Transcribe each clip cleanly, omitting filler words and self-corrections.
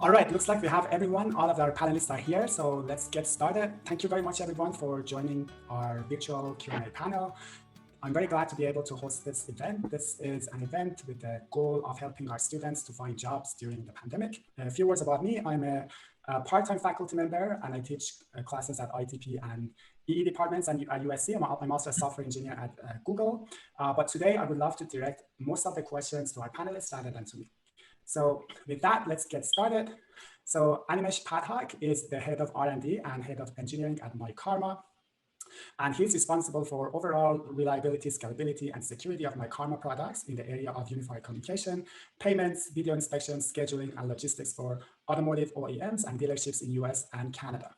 All right, looks like we have everyone. All of our panelists are here, so let's get started. Thank you very much, everyone, for joining our virtual Q&A panel. I'm very glad to be able to host this event. This is an event with the goal of helping our students to find jobs during the pandemic. A few words about me. I'm a part-time faculty member, and I teach classes at ITP and EE departments and at USC. I'm also a software engineer at Google. But today, I would love to direct most of the questions to our panelists rather than to me. So with that, let's get started. So Animesh Pathak is the head of R&D and head of engineering at myKaarma. And he's responsible for overall reliability, scalability, and security of myKaarma products in the area of unified communication, payments, video inspection, scheduling, and logistics for automotive OEMs and dealerships in US and Canada.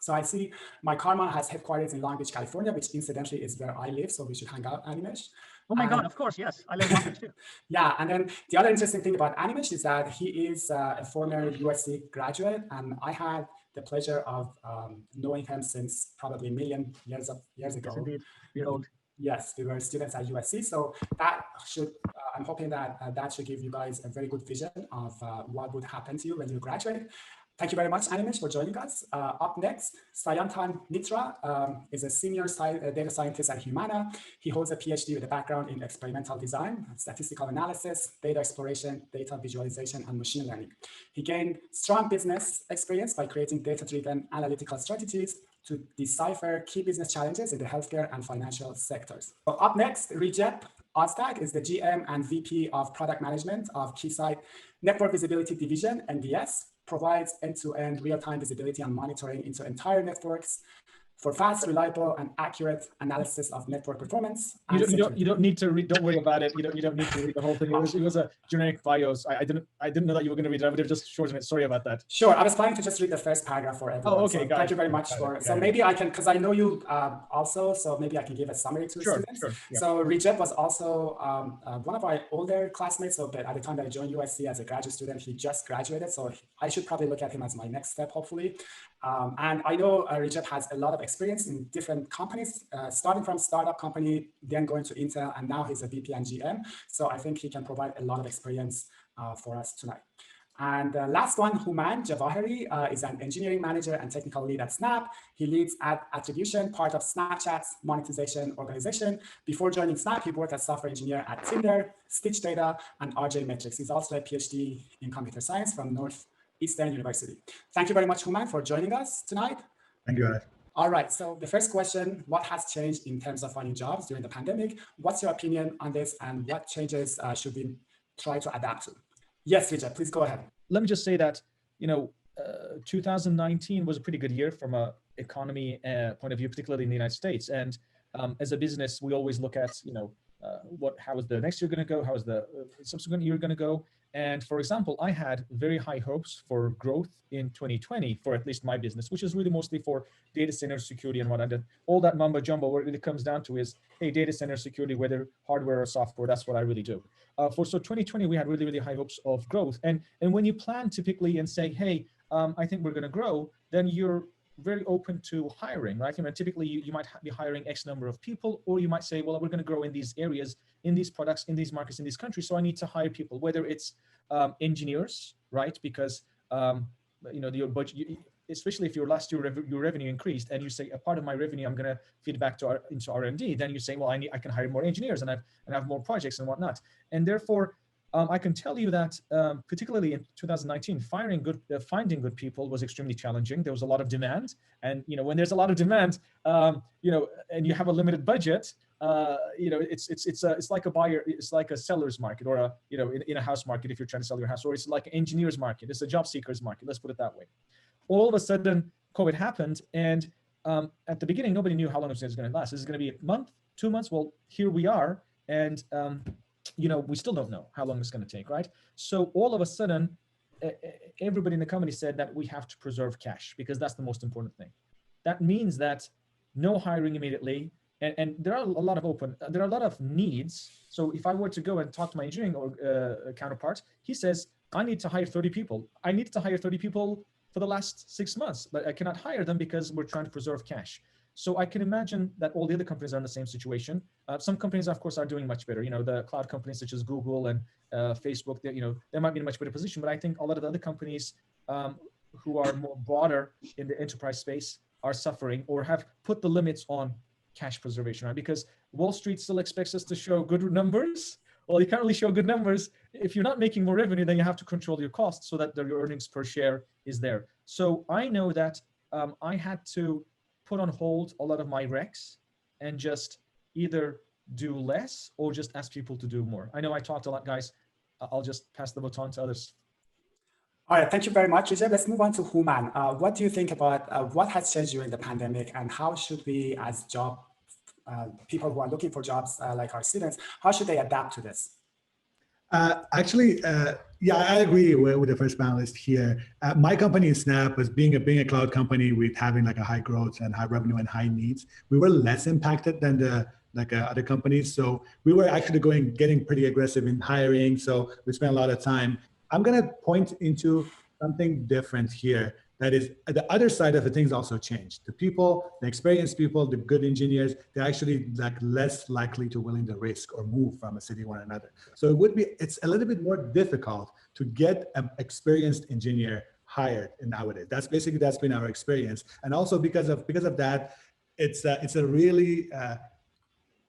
So I see myKaarma has headquarters in Long Beach, California, which incidentally is where I live. So we should hang out, Animesh. Oh my God, of course, yes. I live in Long Beach too. Yeah, and then the other interesting thing about Animesh is that he is a former USC graduate, and I had the pleasure of knowing him since probably a million years ago. Yes, indeed. You're old. Yes, we were students at USC, so that should, I'm hoping that that should give you guys a very good vision of what would happen to you when you graduate. Thank you very much, Animesh, for joining us. Up next, Sayantan Mitra is a senior data scientist at Humana. He holds a PhD with a background in experimental design, statistical analysis, data exploration, data visualization, and machine learning. He gained strong business experience by creating data-driven analytical strategies to decipher key business challenges in the healthcare and financial sectors. So up next, Recep Ozdag is the GM and VP of Product Management of Keysight Network Visibility Division, NVS, provides end-to-end real-time visibility and monitoring into entire networks for fast, reliable, and accurate analysis of network performance. You don't need to read. Don't worry about it. You don't need to read the whole thing. It was a generic bios. I didn't know that you were going to read it. I would have just shortened it. Sorry about that. Sure, I was planning to just read the first paragraph for everyone. Oh, okay. So thank you very much for. So maybe I can, because I know you also. So maybe I can give a summary to the students. Sure. Yeah. So Recep was also one of our older classmates. So at the time that I joined USC as a graduate student, he just graduated. So I should probably look at him as my next step, hopefully. And I know Recep has a lot of experience in different companies, starting from startup company, then going to Intel, and now he's a VP and GM. So I think he can provide a lot of experience for us tonight. And last one, Humana Javaheri is an engineering manager and technical lead at Snap. He leads at attribution, part of Snapchat's monetization organization. Before joining Snap, he worked as software engineer at Tinder, Stitch Data, and RJ Metrics. He's also a PhD in computer science from Northeastern University. Thank you very much, Humana, for joining us tonight. Thank you, Alex. All right, so the first question, what has changed in terms of finding jobs during the pandemic? What's your opinion on this, and what changes should we try to adapt to? Yes, Recep, please go ahead. Let me just say that, 2019 was a pretty good year from an economy point of view, particularly in the United States. And as a business, we always look at, how is the next year going to go? How is the subsequent year going to go? And for example, I had very high hopes for growth in 2020 for at least my business, which is really mostly for data center security and what I did. All that mumbo jumbo, what it really comes down to is, hey, data center security, whether hardware or software, that's what I really do. So 2020, we had really, really high hopes of growth. And when you plan typically and say, hey, I think we're going to grow, then you're very open to hiring, right? Typically you might be hiring X number of people, or you might say, well, we're going to grow in these areas, in these products, in these markets, in these countries. So I need to hire people, whether it's engineers, right? Because, your budget, especially if your last year your revenue increased and you say a part of my revenue, I'm going to feed back into R&D, then you say, well, I can hire more engineers and have more projects and whatnot. And therefore, I can tell you that particularly in 2019, finding good people was extremely challenging. There was a lot of demand, and when there's a lot of demand, and you have a limited budget, it's like a buyer, it's like a seller's market, or in a house market if you're trying to sell your house, or it's like an engineer's market. It's a job seeker's market. Let's put it that way. All of a sudden, COVID happened, and at the beginning, nobody knew how long it was going to last. Is it going to be a month, 2 months? Well, here we are, and we still don't know how long it's going to take, right? So all of a sudden, everybody in the company said that we have to preserve cash because that's the most important thing. That means that no hiring immediately, and there are a lot of needs. So if I were to go and talk to my engineering counterpart, he says, I need to hire 30 people. I needed to hire 30 people for the last 6 months, but I cannot hire them because we're trying to preserve cash. So I can imagine that all the other companies are in the same situation. Some companies, of course, are doing much better. The cloud companies such as Google and Facebook, they might be in a much better position. But I think a lot of the other companies who are more broader in the enterprise space are suffering or have put the limits on cash preservation, right? Because Wall Street still expects us to show good numbers. Well, you can't really show good numbers. If you're not making more revenue, then you have to control your costs so that your earnings per share is there. So I know that I had to put on hold a lot of my recs and just either do less or just ask people to do more. I know I talked a lot, guys. I'll just pass the baton to others. All right, thank you very much, Recep. Let's move on to Human. What do you think about what has changed during the pandemic, and how should we, as people who are looking for jobs like our students, how should they adapt to this? Yeah, I agree with the first panelist here. My company, Snap, was being a cloud company with having like a high growth and high revenue and high needs. We were less impacted than the other companies. So we were actually getting pretty aggressive in hiring. So we spent a lot of time. I'm going to point into something different here. That is, the other side of the things also changed. The people, the experienced people, the good engineers, they're actually like less likely to willing to risk or move from a city to another. So it's a little bit more difficult to get an experienced engineer hired nowadays. That's been our experience. And also because of that, it's a really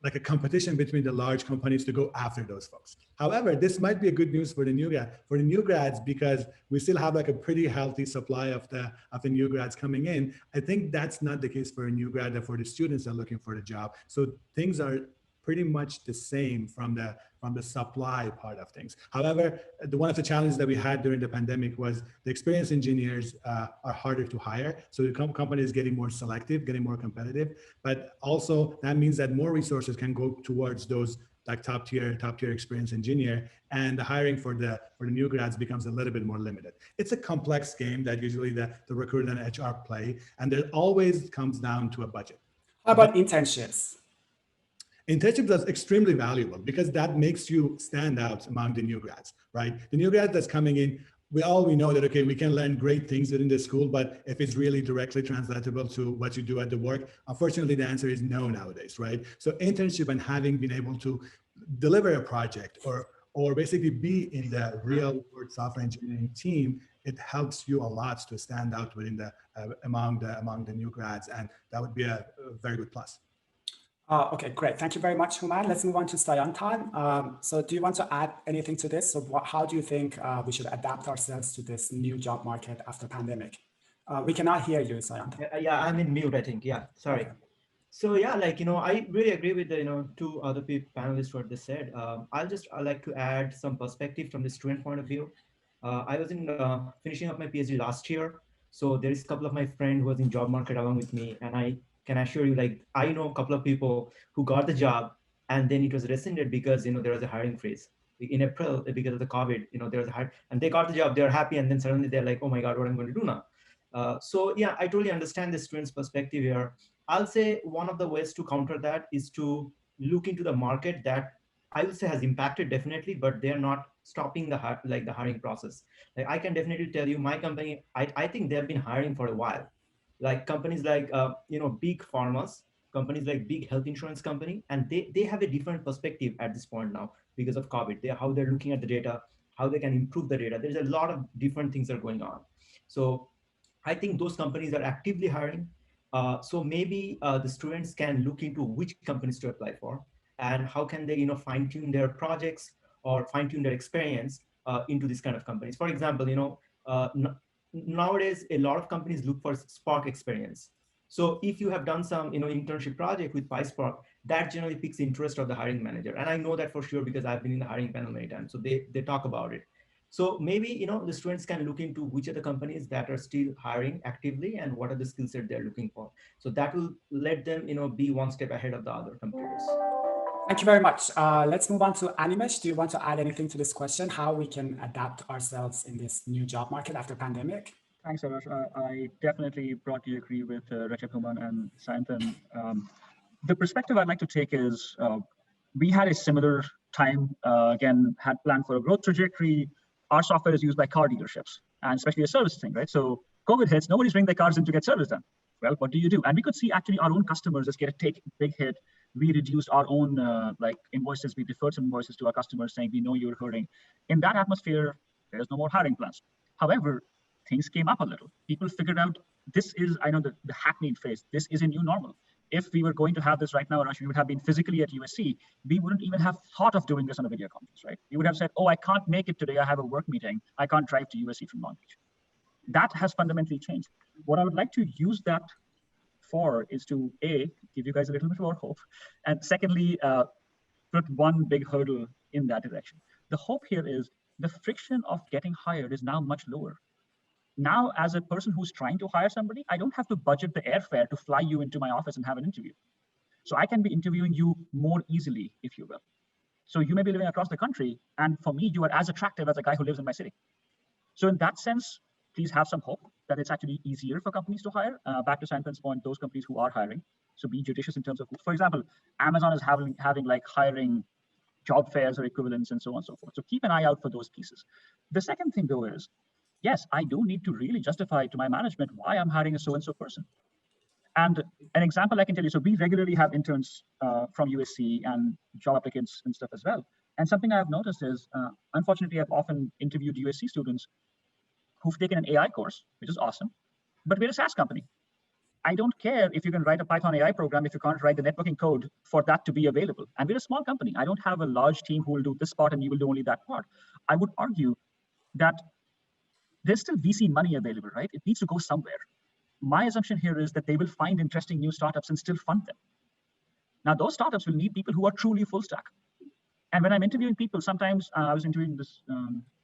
like a competition between the large companies to go after those folks. However, this might be a good news for the new grads because we still have like a pretty healthy supply of the new grads coming in. I think that's not the case for a new grad, for the students that are looking for the job. So things are pretty much the same from the supply part of things. However, one of the challenges that we had during the pandemic was the experienced engineers are harder to hire. So the company is getting more selective, getting more competitive, but also that means that more resources can go towards those like top tier experienced engineer, and the hiring for the new grads becomes a little bit more limited. It's a complex game that usually the recruiter and HR play, and it always comes down to a budget. How about internships? Internship is extremely valuable because that makes you stand out among the new grads, right? The new grad that's coming in, we know that, okay, we can learn great things within the school, but if it's really directly translatable to what you do at the work, unfortunately, the answer is no nowadays, right? So internship and having been able to deliver a project or basically be in the real world software engineering team, it helps you a lot to stand out within among the new grads, and that would be a very good plus. Okay, great. Thank you very much, Human. Let's move on to Sayantan. So do you want to add anything to this? So how do you think we should adapt ourselves to this new job market after pandemic? We cannot hear you, Sayantan. Yeah, I'm in mute, I think. Yeah, sorry. Okay. So yeah, I really agree with the, two other panelists what they said. I'll just like to add some perspective from the student point of view. I was finishing up my PhD last year. So there is a couple of my friends who was in job market along with me, and I can assure you, I know a couple of people who got the job and then it was rescinded because, there was a hiring freeze in April because of the COVID, there was a hire and they got the job, they're happy. And then suddenly they're like, oh my God, what I'm going to do now? So yeah, I totally understand the student's perspective here. I'll say one of the ways to counter that is to look into the market that I would say has impacted definitely, but they're not stopping the hiring process. I can definitely tell you my company, I think they've been hiring for a while. Like companies like, big pharmas, companies like big health insurance company, and they have a different perspective at this point now because of COVID. How they're looking at the data, how they can improve the data. There's a lot of different things that are going on. So I think those companies are actively hiring. So maybe the students can look into which companies to apply for and how can they, fine tune their projects or fine tune their experience into these kind of companies. For example, nowadays, a lot of companies look for Spark experience. So if you have done some, internship project with PySpark, that generally piques the interest of the hiring manager. And I know that for sure because I've been in the hiring panel many times. So they talk about it. So maybe, the students can look into which are the companies that are still hiring actively and what are the skill set they're looking for. So that will let them, be one step ahead of the other competitors. Thank you very much. Let's move on to Animesh. Do you want to add anything to this question? How we can adapt ourselves in this new job market after pandemic? Thanks, Arash. I definitely broadly agree with Recep, Human, and Sayantan. The perspective I'd like to take is we had a similar time, again, had planned for a growth trajectory. Our software is used by car dealerships, and especially a service thing, right? So COVID hits, nobody's bringing their cars in to get service done. Well, what do you do? And we could see actually our own customers just take a big hit. We reduced our own invoices. We deferred some invoices to our customers saying, we know you're hurting. In that atmosphere, there's no more hiring plans. However, things came up a little. People figured out this is, I know the hackneyed phrase, this is a new normal. If we were going to have this right now, Arash, we would have been physically at USC, we wouldn't even have thought of doing this on a video conference, right? We would have said, oh, I can't make it today. I have a work meeting. I can't drive to USC from Long Beach. That has fundamentally changed. What I would like to use that for is to, A, give you guys a little bit more hope, and secondly, put one big hurdle in that direction. The hope here is the friction of getting hired is now much lower. Now, as a person who's trying to hire somebody, I don't have to budget the airfare to fly you into my office and have an interview. So I can be interviewing you more easily, if you will. So you may be living across the country, and for me, you are as attractive as a guy who lives in my city. So in that sense, please have some hope that it's actually easier for companies to hire. Back to Sayantan's point, those companies who are hiring. So be judicious in terms of, for example, Amazon is having like hiring job fairs or equivalents and so on and so forth. So keep an eye out for those pieces. The second thing though is, yes, I do need to really justify to my management why I'm hiring a so-and-so person. And an example I can tell you, so we regularly have interns from USC and job applicants and stuff as well. And something I've noticed is, unfortunately, I've often interviewed USC students who've taken an AI course, which is awesome, but we're a SaaS company. I don't care if you can write a Python AI program if you can't write the networking code for that to be available. And we're a small company. I don't have a large team who will do this part and you will do only that part. I would argue that there's still VC money available, right? It needs to go somewhere. My assumption here is that they will find interesting new startups and still fund them. Now, those startups will need people who are truly full stack. And when I'm interviewing people, sometimes I was interviewing this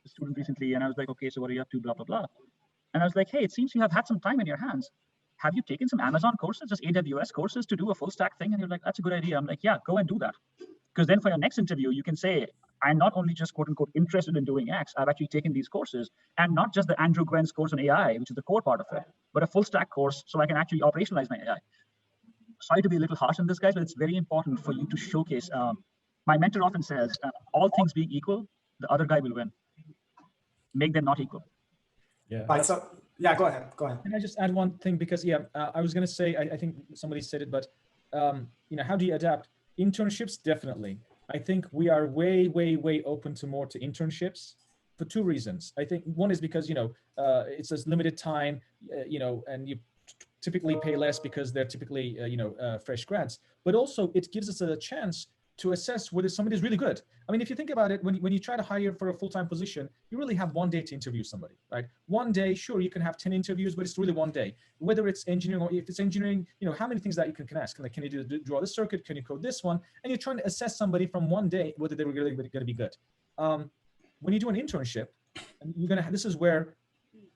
student recently, and I was like, okay, so what are you up to, blah, blah, blah. And I was like, hey, it seems you have had some time in your hands. Have you taken some Amazon courses, just AWS courses to do a full stack thing? And you're like, that's a good idea. I'm like, yeah, go and do that. Because then for your next interview, you can say, I'm not only just quote unquote interested in doing X, I've actually taken these courses, and not just the Andrew Gwen's course on AI, which is the core part of it, but a full stack course so I can actually operationalize my AI. Sorry to be a little harsh on this, guys, but it's very important for you to showcase. My mentor often says, all things being equal, the other guy will win. Make them not equal. Yeah. Right. So yeah, go ahead. Can I just add one thing? Because I was going to say, I think somebody said it, but how do you adapt? Internships, definitely. I think we are way, way, way open to internships for two reasons. I think one is because, it's a limited time, and you typically pay less because they're typically, fresh grads, but also it gives us a chance to assess whether somebody is really good. I mean, if you think about it, when you try to hire for a full-time position, you really have one day to interview somebody, right? One day, sure, you can have 10 interviews, but it's really one day. Whether it's engineering or if it's engineering, how many things that you can ask? Can you draw this circuit? Can you code this one? And you're trying to assess somebody from one day, whether they're really going to be good. When you do an internship, this is where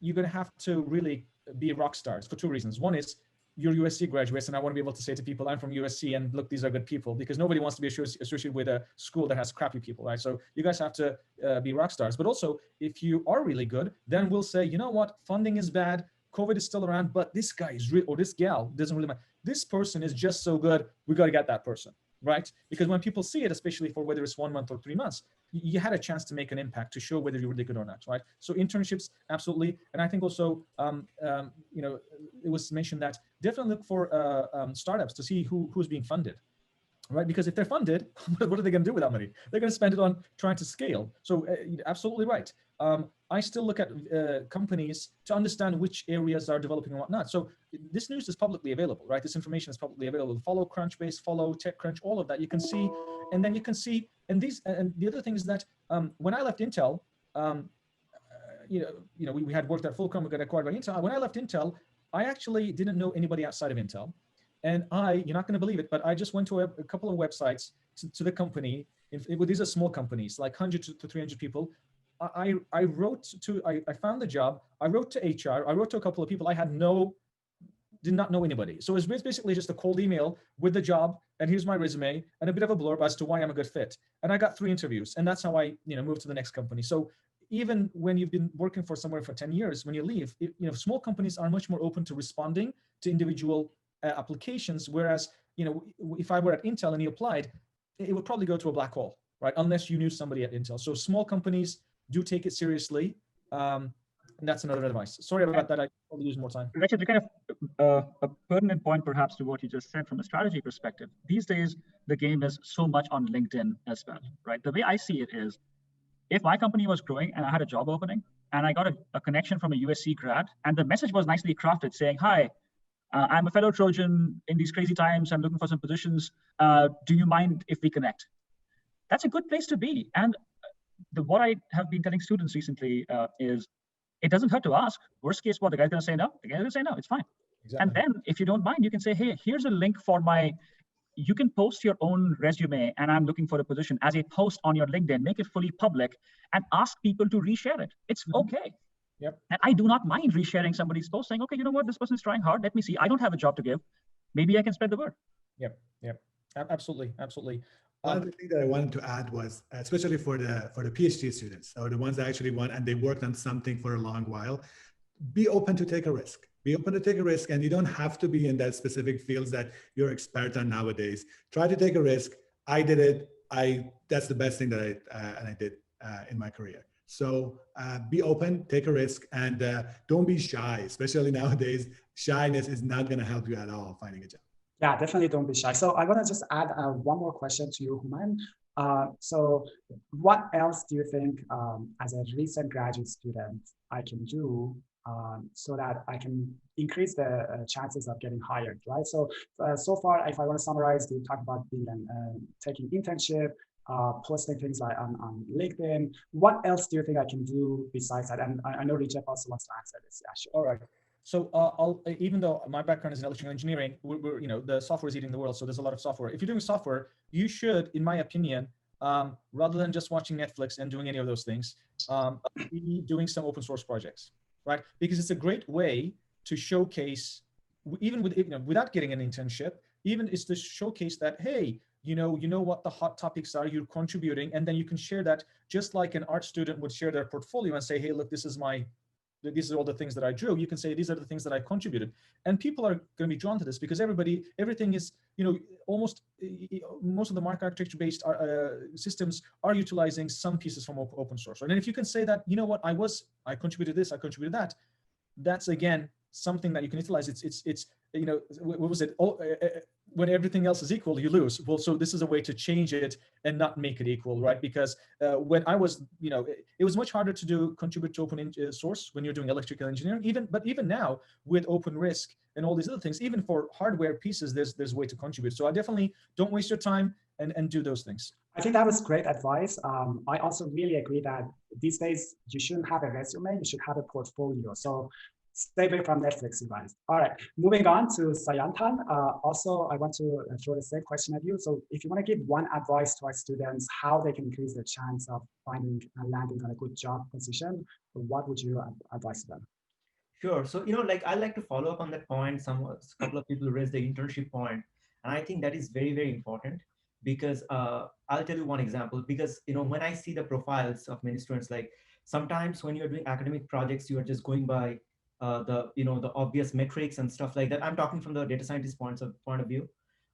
you're going to have to really be rock stars for two reasons. One is, you're USC graduates, and I want to be able to say to people, I'm from USC, and look, these are good people, because nobody wants to be associated with a school that has crappy people, right? So you guys have to be rock stars. But also, if you are really good, then we'll say, you know what, funding is bad, COVID is still around, but this guy is real, or this gal doesn't really matter. This person is just so good, we got to get that person, right? Because when people see it, especially for whether it's 1 month or 3 months, you had a chance to make an impact to show whether you're really good or not, right? So internships, absolutely. And I think also, it was mentioned that definitely look for startups to see who's being funded, right? Because if they're funded, what are they going to do with that money? They're going to spend it on trying to scale. So absolutely right. I still look at companies to understand which areas are developing and whatnot. So this news is publicly available, right? This information is publicly available. Follow Crunchbase, follow TechCrunch, all of that you can see. And then you can see, and the other thing is that when I left Intel, we had worked at Fulcrum, we got acquired by Intel. When I left Intel, I actually didn't know anybody outside of Intel. And you're not going to believe it, but I just went to a couple of websites to the company. These are small companies, like 100 to 300 people. I found the job. I wrote to HR. I wrote to a couple of people. Did not know anybody. So it was basically just a cold email with the job, and here's my resume and a bit of a blurb as to why I'm a good fit. And I got 3 interviews, and that's how I moved to the next company. So even when you've been working for somewhere for 10 years, when you leave, small companies are much more open to responding to individual applications. Whereas, if I were at Intel and you applied, it would probably go to a black hole, right? Unless you knew somebody at Intel. So small companies do take it seriously. And that's another advice. Sorry about that. I probably use more time. Recep, to kind of a pertinent point perhaps to what you just said from a strategy perspective. These days, the game is so much on LinkedIn as well, right? The way I see it is, if my company was growing and I had a job opening and I got a connection from a USC grad and the message was nicely crafted saying, hi, I'm a fellow Trojan in these crazy times. I'm looking for some positions. Do you mind if we connect? That's a good place to be. And what I have been telling students recently is, it doesn't hurt to ask. Worst case, what, the guy's going to say no? The guy's going to say no, it's fine. Exactly. And then if you don't mind, you can say, hey, here's a link for you can post your own resume and I'm looking for a position as a post on your LinkedIn, make it fully public and ask people to reshare it. It's okay. Yep. And I do not mind resharing somebody's post saying, okay, you know what, this person's trying hard. Let me see. I don't have a job to give. Maybe I can spread the word. Yep. Absolutely. One of the things that I wanted to add was, especially for the PhD students, or the ones that actually want, and they worked on something for a long while, be open to take a risk. Be open to take a risk, and you don't have to be in that specific fields that you're expert on nowadays. Try to take a risk. I did it. That's the best thing that I did in my career. So be open, take a risk, and don't be shy. Especially nowadays, shyness is not going to help you at all finding a job. Yeah, definitely don't be shy. So I want to just add one more question to you, Human. So what else do you think as a recent graduate student I can do so that I can increase the chances of getting hired, right? So so far, if I want to summarize, we talked about taking internship, posting things like on LinkedIn. What else do you think I can do besides that? And I know Recep also wants to answer this. Yeah, sure. All right. So even though my background is in electrical engineering, we're the software is eating the world. So there's a lot of software. If you're doing software, you should, in my opinion, rather than just watching Netflix and doing any of those things, be doing some open source projects, right? Because it's a great way to showcase, even without getting an internship, even is to showcase that, hey, you know what the hot topics are, you're contributing, and then you can share that just like an art student would share their portfolio and say, hey, look, these are all the things that I drew. You can say, these are the things that I contributed. And people are going to be drawn to this because everything is, almost most of the market architecture-based systems are utilizing some pieces from open source. And then if you can say that, you know what, I contributed this, I contributed that, that's again, something that you can utilize. It's what was it? When everything else is equal, you lose. Well, so this is a way to change it and not make it equal, right? Because when I was, it was much harder to contribute to open source when you're doing electrical engineering. Even now with OpenRISC and all these other things, even for hardware pieces, there's a way to contribute. So I definitely don't waste your time and do those things. I think that was great advice. I also really agree that these days you shouldn't have a resume, you should have a portfolio. So stay away from Netflix, you guys. All right, moving on to Sayantan. Also, I want to throw the same question at you. So if you want to give one advice to our students, how they can increase their chance of finding and landing on a good job position, what would you advise them? Sure. So, I'd like to follow up on that point. A couple of people raised the internship point, and I think that is very, very important because I'll tell you one example. Because, when I see the profiles of many students, like sometimes when you're doing academic projects, you are just going by the obvious metrics and stuff like that. I'm talking from the data scientist point of view,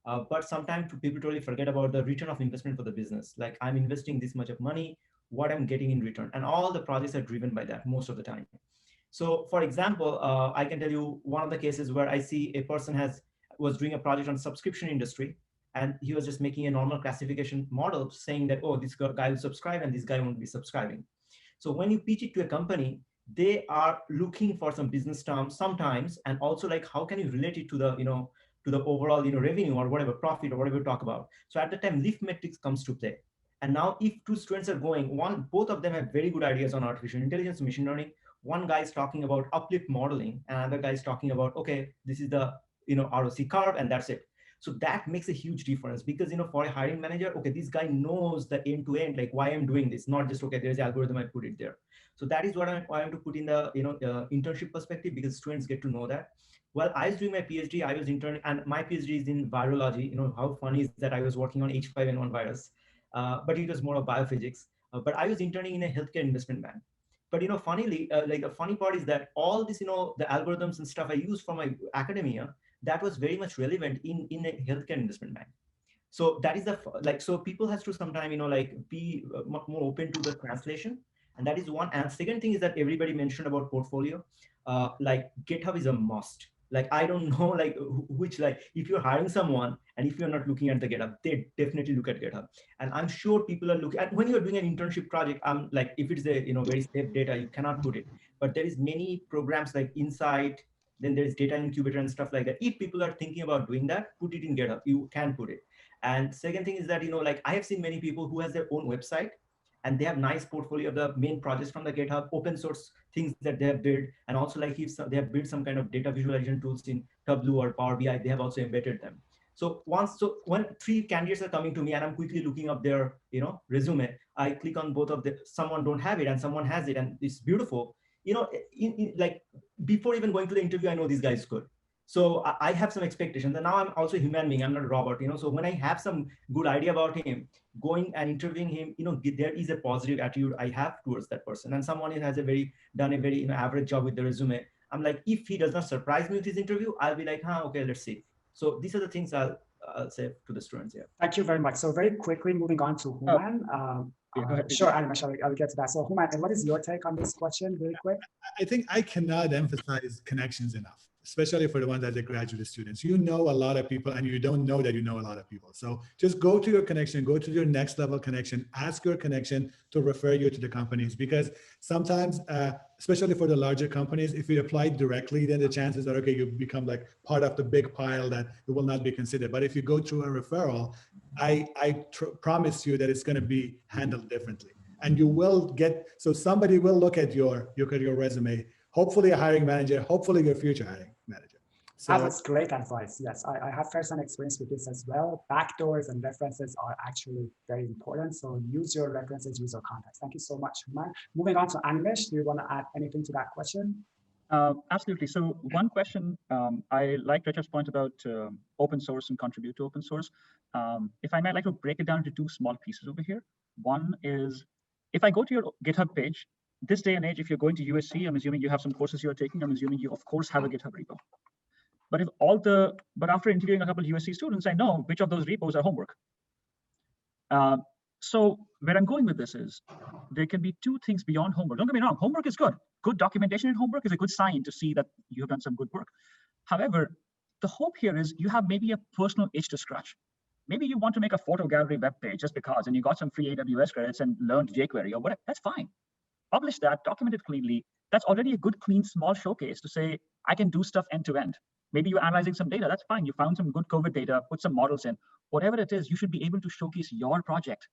but sometimes people totally forget about the return of investment for the business. Like, I'm investing this much of money, what I'm getting in return, and all the projects are driven by that most of the time. So, for example, I can tell you one of the cases where I see a person was doing a project on subscription industry, and he was just making a normal classification model saying that, oh, this guy will subscribe and this guy won't be subscribing. So when you pitch it to a company, they are looking for some business terms sometimes, and also like how can you relate it to the overall revenue or whatever, profit or whatever you talk about. So at the time, lift metrics comes to play. And now if two students are going, both of them have very good ideas on artificial intelligence, machine learning. One guy is talking about uplift modeling, and another guy is talking about, okay, this is the ROC curve, and that's it. So that makes a huge difference because, for a hiring manager, okay, this guy knows the end to end, like why I'm doing this, not just, okay, there's an algorithm, I put it there. So that is what I want to put in the, internship perspective, because students get to know that. Well, I was doing my PhD, I was interning, and my PhD is in virology. How funny is that I was working on H5N1 virus, but it was more of biophysics. But I was interning in a healthcare investment bank. But, funnily, like the funny part is that all this, the algorithms and stuff I use for my academia, that was very much relevant in a healthcare investment bank. So that is so people has to sometime, be more open to the translation. And that is one. And second thing is that everybody mentioned about portfolio. Like GitHub is a must. Like, I don't know, like which, like if you're hiring someone and if you're not looking at the GitHub, they definitely look at GitHub. And I'm sure people are looking at, when you're doing an internship project, I'm like, if it's a, very safe data, you cannot put it. But there is many programs like Insight, then there's data incubator and stuff like that. If people are thinking about doing that, put it in GitHub, you can put it. And second thing is that, like I have seen many people who has their own website and they have nice portfolio of the main projects from the GitHub, open source things that they have built. And also like if they have built some kind of data visualization tools in Tableau or Power BI, they have also embedded them. So when 3 candidates are coming to me and I'm quickly looking up their, resume, I click on both of them. Someone don't have it and someone has it and it's beautiful. Like before even going to the interview, I know these guys good. So I have some expectations, and now I'm also a human being. I'm not a robot, So when I have some good idea about him, going and interviewing him, there is a positive attitude I have towards that person. And someone who has done a very average job with the resume, I'm like, if he does not surprise me with his interview, I'll be like, okay, let's see. So these are the things I'll say to the students here. Thank you very much. So very quickly moving on to Human. Yeah, go ahead. Sure, Animesh, I'll get to that. So Human, what is your take on this question really quick? I think I cannot emphasize connections enough, especially for the ones that are graduate students. You know a lot of people and you don't know that you know a lot of people. So just go to your connection, go to your next level connection, ask your connection to refer you to the companies, because sometimes, especially for the larger companies, if you apply directly, then the chances are, okay, you become like part of the big pile that it will not be considered. But if you go through a referral, I promise you that it's going to be handled differently. And you will get, so somebody will look at your resume, hopefully a hiring manager, hopefully your future hiring manager. So that's great advice. Yes, I have first-hand experience with this as well. Backdoors and references are actually very important. So use your references, use your contacts. Thank you so much, Human. Moving on to Animesh, do you want to add anything to that question? Absolutely. So one question, I like Recep's point about open source and contribute to open source. If I might like to break it down into 2 small pieces over here. One is, if I go to your GitHub page, this day and age, if you're going to USC, I'm assuming you have some courses you're taking. I'm assuming you, of course, have a GitHub repo. But after interviewing a couple of USC students, I know which of those repos are homework. So where I'm going with this is, there can be 2 things beyond homework. Don't get me wrong, homework is good. Good documentation in homework is a good sign to see that you've done some good work. However, the hope here is you have maybe a personal itch to scratch. Maybe you want to make a photo gallery web page just because, and you got some free AWS credits and learned jQuery or whatever. That's fine. Publish that, document it cleanly. That's already a good, clean, small showcase to say, I can do stuff end to end. Maybe you're analyzing some data. That's fine. You found some good COVID data, put some models in. Whatever it is, you should be able to showcase your project.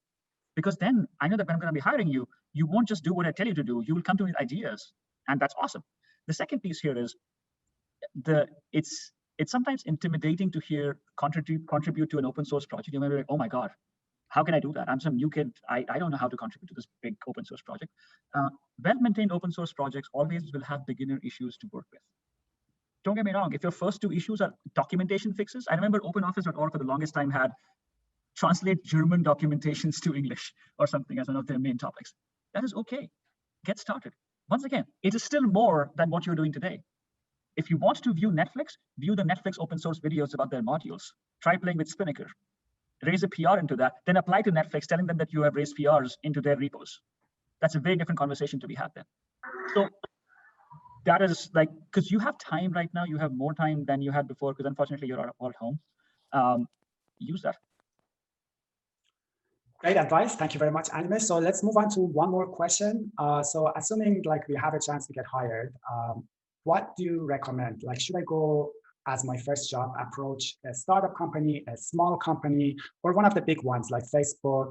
Because then I know that when I'm going to be hiring you, you won't just do what I tell you to do. You will come to me with ideas. And that's awesome. The second piece here is it's sometimes intimidating to hear contribute to an open source project. You might be like, oh my God, how can I do that? I'm some new kid. I don't know how to contribute to this big open source project. Well-maintained open source projects always will have beginner issues to work with. Don't get me wrong. If your first 2 issues are documentation fixes, I remember OpenOffice.org for the longest time had translate German documentations to English or something as one of their main topics. That is okay. Get started. Once again, it is still more than what you're doing today. If you want to view Netflix, view the Netflix open source videos about their modules. Try playing with Spinnaker. Raise a PR into that, then apply to Netflix, telling them that you have raised PRs into their repos. That's a very different conversation to be had then. So that is like, because you have time right now, you have more time than you had before, because unfortunately you're all at home. Use that. Great advice. Thank you very much, Animesh. So let's move on to one more question. So assuming like we have a chance to get hired, what do you recommend? Like, should I go as my first job, approach a startup company, a small company, or one of the big ones like Facebook,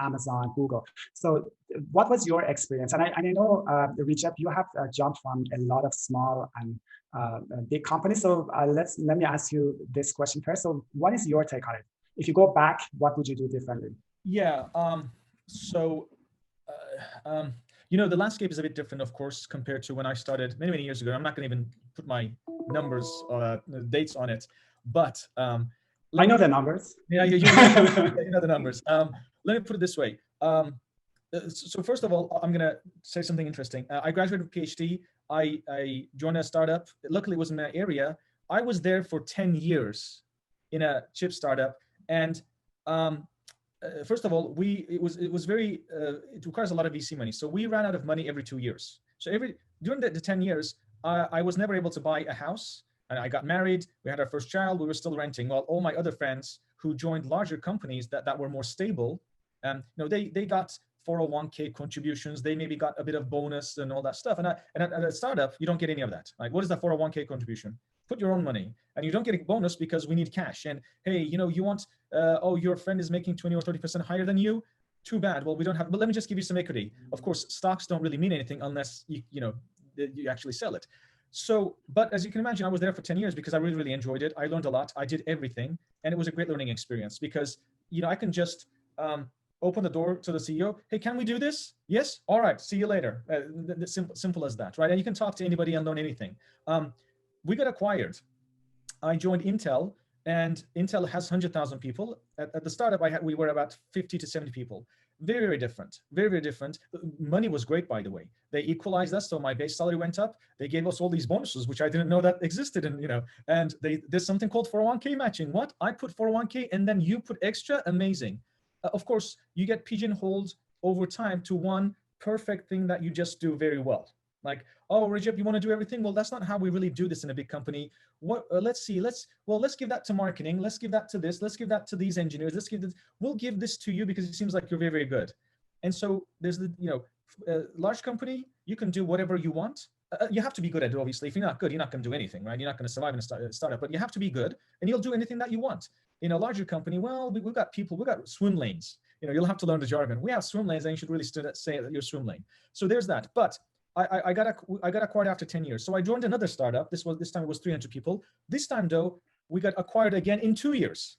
Amazon, Google? So what was your experience? And I know, Recep, you have jumped from a lot of small and big companies. So let me ask you this question first. So what is your take on it? If you go back, what would you do differently? Yeah. The landscape is a bit different, of course, compared to when I started many, many years ago. I'm not going to even put my numbers, dates on it, but I know the numbers. Yeah, you know the numbers. Let me put it this way. So first of all, I'm going to say something interesting. I graduated with a PhD. I joined a startup. Luckily, it was in my area. I was there for 10 years in a chip startup, and first of all, it requires a lot of VC money. So we ran out of money every 2 years. So during the 10 years, I was never able to buy a house. And I got married, we had our first child, we were still renting. While all my other friends who joined larger companies that were more stable, they got 401k contributions, they maybe got a bit of bonus and all that stuff. And at a startup, you don't get any of that. Like, what is the 401k contribution? Put your own money, and you don't get a bonus because we need cash. And hey, you want, your friend is making 20 or 30% higher than you. Too bad. Well, we don't have, but let me just give you some equity. Of course, stocks don't really mean anything unless you actually sell it. So, but as you can imagine, I was there for 10 years because I really, really enjoyed it. I learned a lot. I did everything. And it was a great learning experience because, I can just open the door to the CEO. Hey, can we do this? Yes. All right. See you later. Simple as that, right? And you can talk to anybody and learn anything. We got acquired. I joined Intel, and Intel has 100,000 people. At the startup, we were about 50 to 70 people. Very, very different. Very, very different. Money was great, by the way. They equalized us, so my base salary went up. They gave us all these bonuses, which I didn't know that existed. And there's something called 401k matching. What? I put 401k, and then you put extra. Amazing. Of course, you get pigeonholed over time to one perfect thing that you just do very well. Like, oh, Recep, you want to do everything? Well, that's not how we really do this in a big company. What? Let's give that to marketing. Let's give that to this. Let's give that to these engineers. We'll give this to you because it seems like you're very, very good. And so there's large company, you can do whatever you want. You have to be good at it, obviously. If you're not good, you're not going to do anything, right? You're not going to survive in a startup, but you have to be good, and you'll do anything that you want. In a larger company, well, we've got swim lanes. You'll have to learn the jargon. We have swim lanes, and you should really say that you're swim lane. So there's that. But I got acquired after 10 years. So I joined another startup. This time it was 300 people. This time though, we got acquired again in 2 years.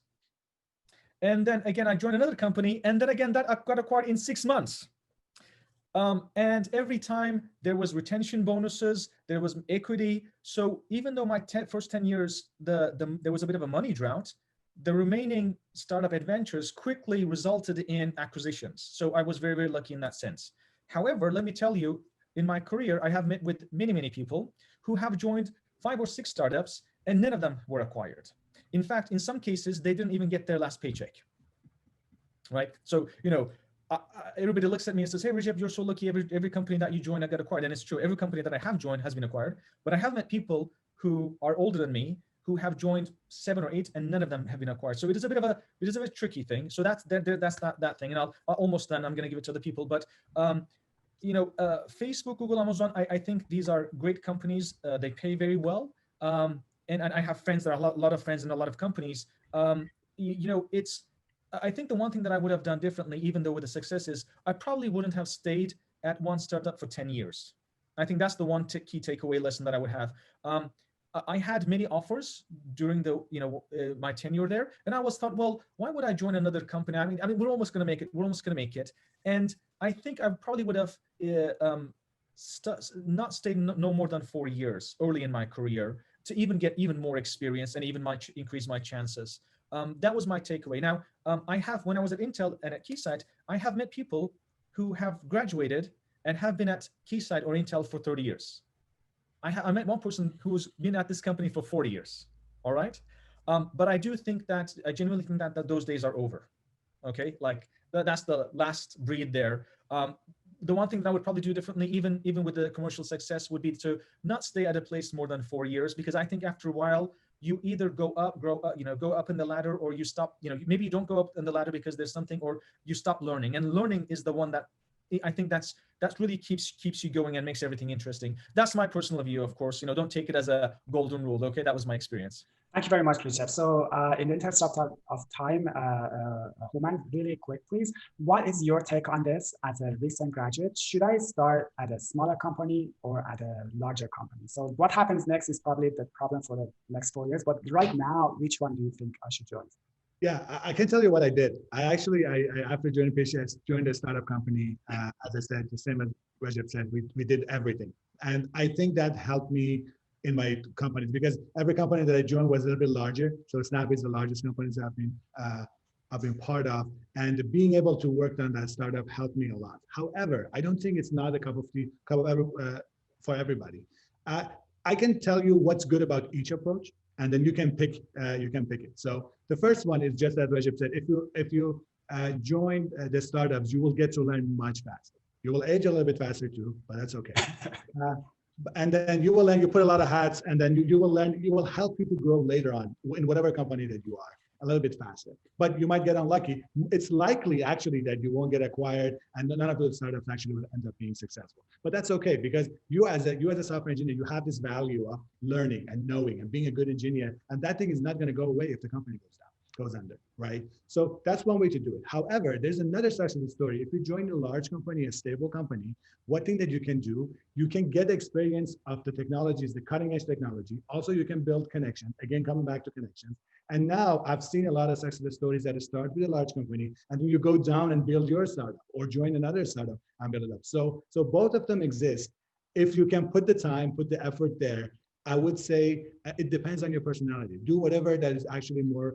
And then again, I joined another company, and then again, that got acquired in 6 months. And every time there was retention bonuses, there was equity. So even though my first 10 years, there was a bit of a money drought, the remaining startup adventures quickly resulted in acquisitions. So I was very, very lucky in that sense. However, let me tell you, in my career, I have met with many, many people who have joined 5 or 6 startups, and none of them were acquired. In fact, in some cases, they didn't even get their last paycheck, right? So, everybody looks at me and says, hey, Recep, you're so lucky. Every company that you join, I got acquired. And it's true. Every company that I have joined has been acquired. But I have met people who are older than me who have joined 7 or 8, and none of them have been acquired. So it is a bit of a tricky thing. So that's that thing. And I'll almost done. I'm going to give it to other people. But Facebook, Google, Amazon, I think these are great companies. They pay very well. And I have friends, there are a lot of friends in a lot of companies. I think the one thing that I would have done differently, even though with the success, is I probably wouldn't have stayed at one startup for 10 years. I think that's the one key takeaway lesson that I would have. I had many offers during my tenure there, and I always thought, well, why would I join another company? I mean, we're almost going to make it. We're almost going to make it. And I think I probably would have not stayed no more than 4 years early in my career to even get even more experience and even increase my chances. That was my takeaway. Now, when I was at Intel and at Keysight, I have met people who have graduated and have been at Keysight or Intel for 30 years. I met one person who's been at this company for 40 years. All right. But I genuinely think that those days are over. Okay. Like that's the last breed there. The one thing that I would probably do differently, even with the commercial success, would be to not stay at a place more than 4 years, because I think after a while, you either go up in the ladder, or you stop, maybe you don't go up in the ladder because there's something, or you stop learning. And learning is the one that I think that really keeps you going and makes everything interesting. That's my personal view, of course. Don't take it as a golden rule. Okay, that was my experience. Thank you very much, Recep. So in the interest of time, Human, really quick, please. What is your take on this as a recent graduate? Should I start at a smaller company or at a larger company? So what happens next is probably the problem for the next 4 years. But right now, which one do you think I should join? Yeah, I can tell you what I did. I after joining PCS, joined a startup company. As I said, the same as Recep said, we did everything. And I think that helped me in my companies, because every company that I joined was a little bit larger. So Snap is the largest companies I've been part of. And being able to work on that startup helped me a lot. However, I don't think it's not a cup of tea for everybody. I can tell you what's good about each approach, and then you can pick it. So the first one is just that Recep said, if you join the startups, you will get to learn much faster. You will age a little bit faster too, but that's okay. And then you will learn, you put a lot of hats, and then you will learn, you will help people grow later on in whatever company that you are a little bit faster. But you might get unlucky. It's likely actually that you won't get acquired and none of those startups actually will end up being successful. But that's okay, because you as a software engineer, you have this value of learning and knowing and being a good engineer. And that thing is not going to go away if the company goes under, right? So that's one way to do it. However, there's another side of the story. If you join a large company, a stable company, one thing that you can do, you can get experience of the technologies, the cutting edge technology. Also, you can build connections. Again, coming back to connections. And now I've seen a lot of success stories that start with a large company, and then you go down and build your startup or join another startup and build it up. So both of them exist. If you can put the time, put the effort there, I would say it depends on your personality. Do whatever that is actually more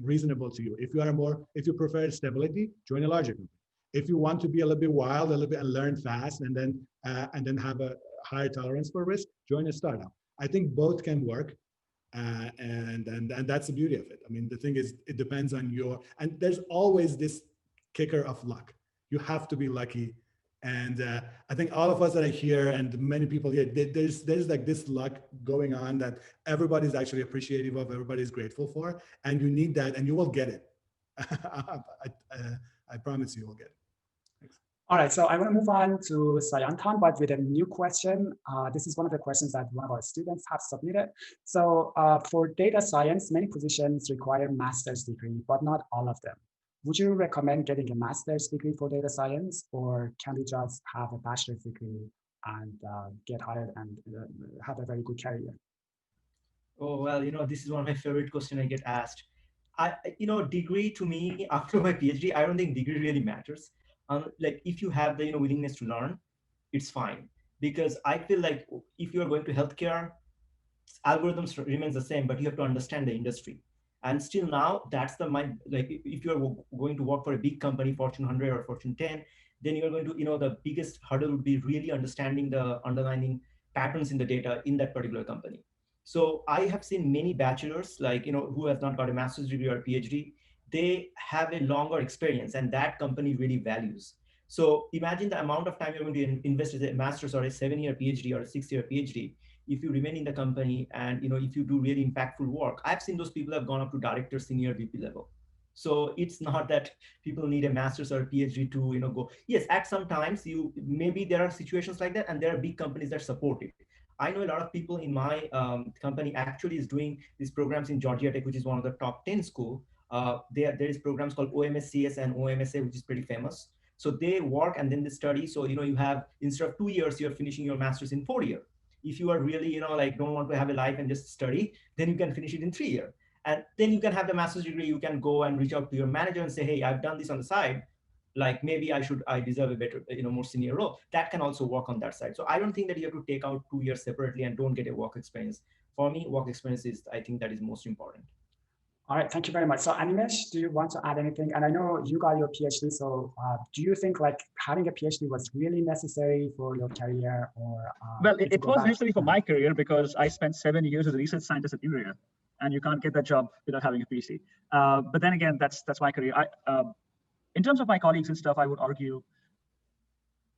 reasonable to you. If you prefer stability, join a larger company. If you want to be a little bit wild, a little bit and learn fast, and then have a higher tolerance for risk, join a startup. I think both can work. And that's the beauty of it. I mean, the thing is, it depends on and there's always this kicker of luck. You have to be lucky. And I think all of us that are here and many people here, there's like this luck going on that everybody's actually appreciative of, everybody's grateful for, and you need that, and you will get it. I promise you will get it. Thanks. All right, so I want to move on to Sayantan, but with a new question. This is one of the questions that one of our students have submitted. So for data science, many positions require master's degree, but not all of them. Would you recommend getting a master's degree for data science, or can we just have a bachelor's degree and get hired and have a very good career? Oh, well, this is one of my favorite questions I get asked. Degree to me, after my PhD, I don't think degree really matters. Like if you have the willingness to learn, it's fine. Because I feel like if you are going to healthcare, algorithms remains the same, but you have to understand the industry. And still now, that's the mind. Like if you are going to work for a big company, Fortune 100 or Fortune 10, then you're going to, the biggest hurdle would be really understanding the underlying patterns in the data in that particular company. So I have seen many bachelors, like, who has not got a master's degree or PhD, they have a longer experience and that company really values. So imagine the amount of time you're going to invest in a master's or a 7-year PhD or a 6-year PhD. If you remain in the company and, if you do really impactful work, I've seen those people have gone up to director, senior, VP level. So it's not that people need a master's or a PhD to, go. Yes, at some times maybe there are situations like that, and there are big companies that support it. I know a lot of people in my company actually is doing these programs in Georgia Tech, which is one of the top 10 schools. There is programs called OMSCS and OMSA, which is pretty famous. So they work and then they study. So, you have, instead of 2 years, you're finishing your master's in 4 years. If you are really, like don't want to have a life and just study, then you can finish it in 3 years. And then you can have the master's degree. You can go and reach out to your manager and say, hey, I've done this on the side. Like maybe I deserve a better, more senior role. That can also work on that side. So I don't think that you have to take out 2 years separately and don't get a work experience. For me, work experience is, I think that is most important. All right, thank you very much. So Animesh, do you want to add anything? And I know you got your PhD, so do you think like having a PhD was really necessary for your career, or? Well, it was necessary for my career because I spent 7 years as a research scientist at URIA, and you can't get that job without having a PhD. But then again, that's my career. In terms of my colleagues and stuff, I would argue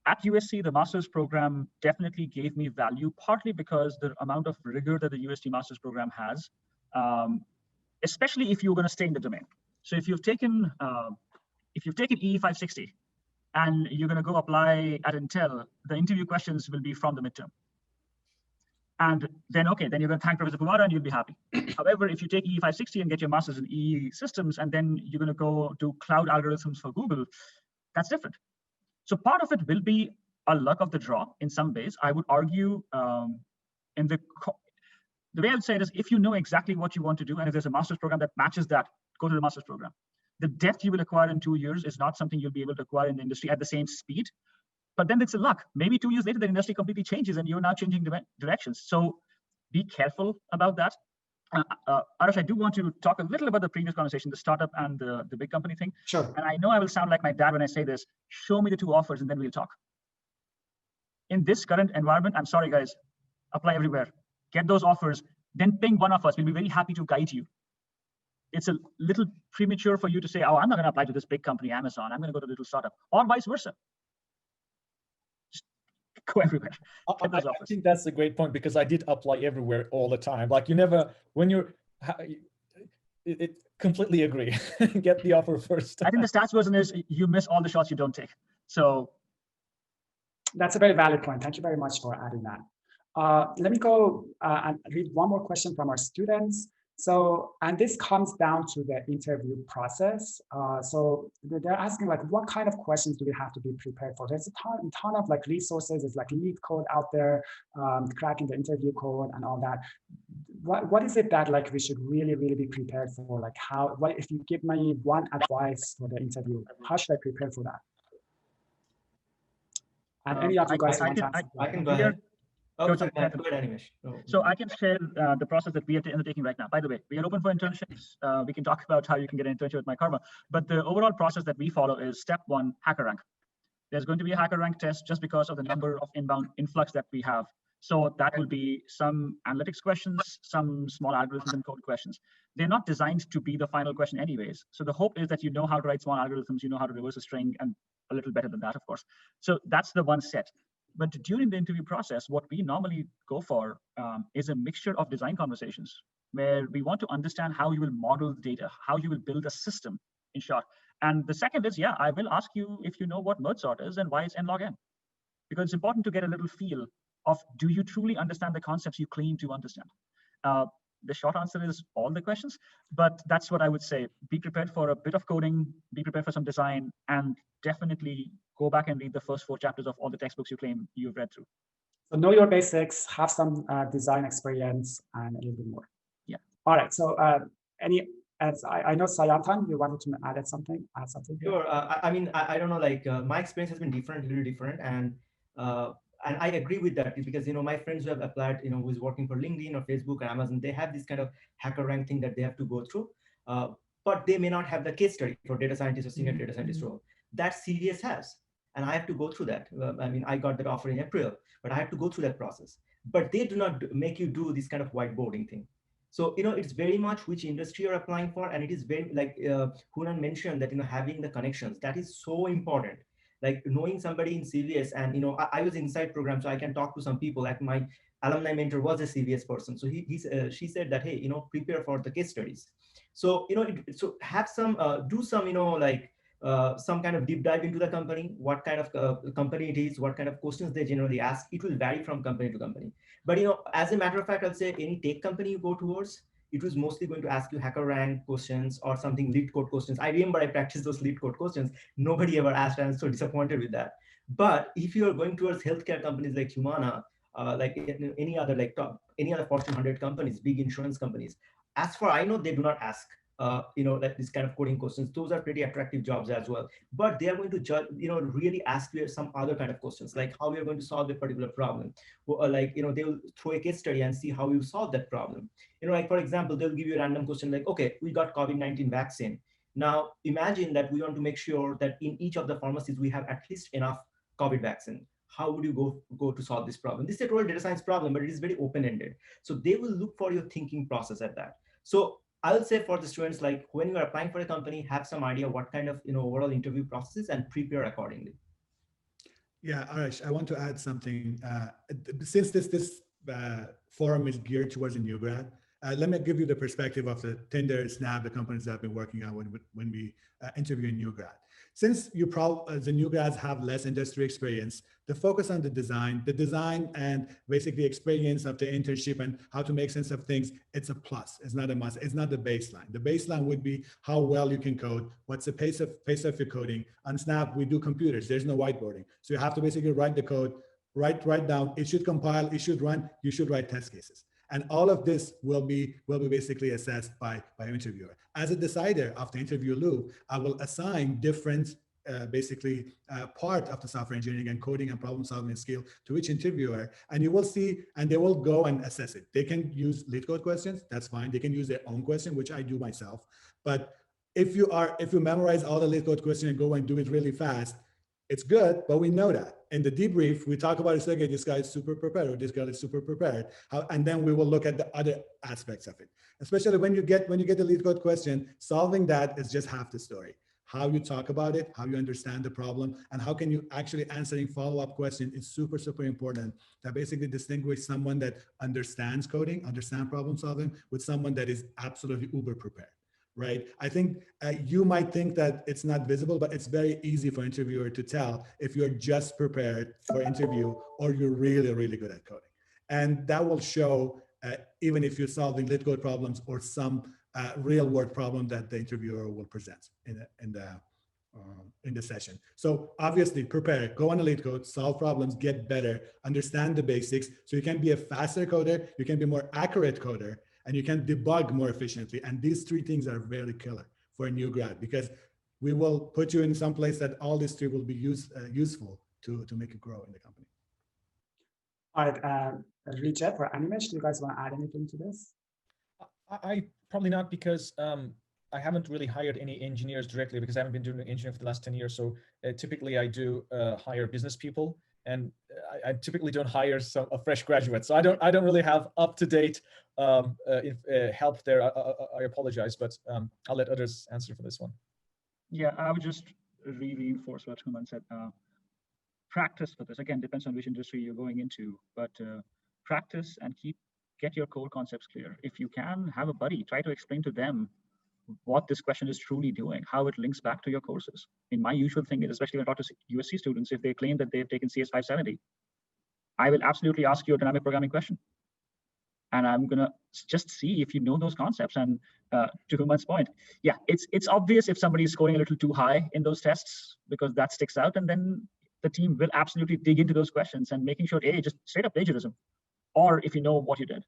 at USC, the master's program definitely gave me value, partly because the amount of rigor that the USC master's program has, especially if you're going to stay in the domain. So if you've taken EE 560 and you're going to go apply at Intel, the interview questions will be from the midterm. And then, okay, then you're going to thank Professor Humana and you'll be happy. However, if you take EE 560 and get your master's in EE systems, and then you're going to go do cloud algorithms for Google, that's different. So part of it will be a luck of the draw in some ways. I would argue the way I would say it is, if you know exactly what you want to do, and if there's a master's program that matches that, go to the master's program. The depth you will acquire in 2 years is not something you'll be able to acquire in the industry at the same speed. But then it's a luck. Maybe 2 years later, the industry completely changes and you're now changing directions. So be careful about that. Arash, I do want to talk a little about the previous conversation, the startup and the big company thing. Sure. And I know I will sound like my dad when I say this. Show me the 2 offers and then we'll talk. In this current environment, I'm sorry, guys, apply everywhere. Get those offers, then ping one of us. We'll be very happy to guide you. it's a little premature for you to say, oh, I'm not going to apply to this big company, Amazon. I'm going to go to a little startup, or vice versa. Just go everywhere. I think that's a great point, because I did apply everywhere all the time. Like you never, when you're, it completely agree. Get the offer first. I think the stats version is you miss all the shots you don't take. So that's a very valid point. Thank you very much for adding that. Let me go and read one more question from our students. So, and this comes down to the interview process. So they're asking like, what kind of questions do we have to be prepared for? There's a ton of like resources. There's like lead code out there, cracking the interview code and all that. What is it that like we should really be prepared for? Like what if you give me one advice for the interview, how should I prepare for that? And any of you guys want to answer? I can go ahead. Oh, go ahead, Animesh. So I can share the process that we are undertaking right now. By the way, we are open for internships. We can talk about how you can get an internship with myKaarma. But the overall process that we follow is step 1, HackerRank. There's going to be a HackerRank test just because of the number of inbound influx that we have. So that will be some analytics questions, some small algorithms and code questions. They're not designed to be the final question anyways. So the hope is that you know how to write small algorithms, you know how to reverse a string, and a little better than that, of course. So that's the one set. But during the interview process, what we normally go for is a mixture of design conversations, where we want to understand how you will model the data, how you will build a system, in short. And the second is, yeah, I will ask you if you know what merge sort is and why it's n log n. Because it's important to get a little feel of, do you truly understand the concepts you claim to understand? The short answer is all the questions, but that's what I would say. Be prepared for a bit of coding, be prepared for some design, and definitely go back and read the first 4 chapters of all the textbooks you claim you've read through. So know your basics, have some design experience, and a little bit more. Yeah. All right. So I know Sayantan, you wanted to add something? Sure. I mean, I don't know. Like my experience has been a little different, and I agree with that, because my friends who have applied, who's working for LinkedIn or Facebook or Amazon, they have this kind of HackerRank thing that they have to go through, but they may not have the case study for data scientist or senior data scientist role that CVS has, and I have to go through that. I mean, I got that offer in April, but I have to go through that process. But they do not make you do this kind of whiteboarding thing. So it's very much which industry you're applying for, and it is very like Hunan mentioned that having the connections, that is so important. Like knowing somebody in CVS, and I was inside program, so I can talk to some people. Like my alumni mentor was a CVS person, so she said that, hey, prepare for the case studies. So so have some do some some kind of deep dive into the company, what kind of company it is, what kind of questions they generally ask. It will vary from company to company. But as a matter of fact, I'll say any tech company you go towards, it was mostly going to ask you HackerRank questions or something lead code questions. I remember I practiced those lead code questions. Nobody ever asked, and I'm so disappointed with that. But if you are going towards healthcare companies like Humana, like any other Fortune 100 companies, big insurance companies, as far I know, they do not ask like this kind of coding questions. Those are pretty attractive jobs as well. But they are going to judge, really ask you some other kind of questions, like how you're going to solve a particular problem. Or like, they will throw a case study and see how you solve that problem. Like for example, they'll give you a random question like, okay, we got COVID-19 vaccine. Now imagine that we want to make sure that in each of the pharmacies, we have at least enough COVID vaccine. How would you go to solve this problem? This is a total data science problem, but it is very open-ended. So they will look for your thinking process at that. So I would say for the students, like when you are applying for a company, have some idea what kind of overall interview process and prepare accordingly. Yeah, Arash, I want to add something. Since this forum is geared towards a new grad, let me give you the perspective of the Tinder, Snap, the companies that I've been working on when we interview a new grad. Since the new grads have less industry experience, the focus on the design and basically experience of the internship and how to make sense of things, it's a plus. It's not a must. It's not the baseline. The baseline would be how well you can code. What's the pace of your coding? On Snap, we do computers. There's no whiteboarding. So you have to basically write the code, write down. It should compile. It should run. You should write test cases. And all of this will be basically assessed by an interviewer. As a decider of the interview loop, I will assign different part of the software engineering and coding and problem solving skill to each interviewer, and you will see, and they will go and assess it. They can use lead code questions, that's fine. They can use their own question, which I do myself. But if you memorize all the lead code questions and go and do it really fast, it's good, but we know that. In the debrief, we talk about it, okay, this guy is super prepared, or this girl is super prepared. And then we will look at the other aspects of it. Especially when you get the lead code question, solving that is just half the story. How you talk about it, how you understand the problem, and how can you actually answering follow-up question is super, super important. That basically distinguish someone that understands coding, understand problem solving, with someone that is absolutely uber prepared. Right? I think you might think that it's not visible, but it's very easy for interviewer to tell if you're just prepared for interview or you're really, really good at coding. And that will show even if you're solving lit code problems or some real world problem that the interviewer will present in the session. So obviously prepare, go on a lit code, solve problems, get better, understand the basics. So you can be a faster coder, you can be more accurate coder, and you can debug more efficiently. And these three things are very killer for a new grad, because we will put you in some place that all these three will be useful to make it grow in the company. All right, Recep or Animesh, do you guys want to add anything to this? I probably not, because I haven't really hired any engineers directly, because I haven't been doing engineering for the last 10 years. So typically I do hire business people, and I typically don't hire a fresh graduate. So I don't really have up-to-date help there. I apologize, but I'll let others answer for this one. Yeah, I would just reinforce what Human said. Practice for this, again, depends on which industry you're going into, but practice and get your core concepts clear. If you can, have a buddy, try to explain to them what this question is truly doing, how it links back to your courses. My usual thing is, especially when I talk to USC students, if they claim that they've taken CS 570, I will absolutely ask you a dynamic programming question. And I'm going to just see if you know those concepts. And to Human's point, yeah, it's obvious if somebody is scoring a little too high in those tests, because that sticks out. And then the team will absolutely dig into those questions and making sure, just straight up plagiarism, or if you know what you did.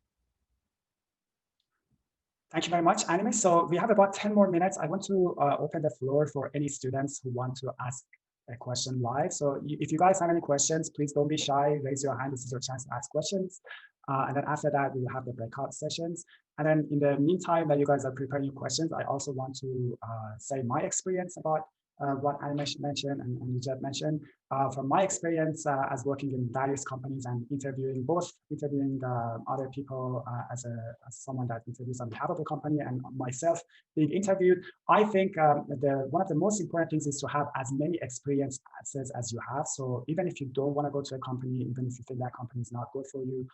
Thank you very much, Animesh. So we have about 10 more minutes. I want to open the floor for any students who want to ask a question live. So if you guys have any questions, please don't be shy, raise your hand. This is your chance to ask questions. And then after that, we will have the breakout sessions. And then in the meantime that you guys are preparing your questions, I also want to say my experience about what Animesh mentioned and Recep mentioned. From my experience as working in various companies and interviewing other people as someone that interviews on behalf of the company, and myself being interviewed, I think one of the most important things is to have as many experiences as you have. So even if you don't want to go to a company, even if you think that company is not good for you,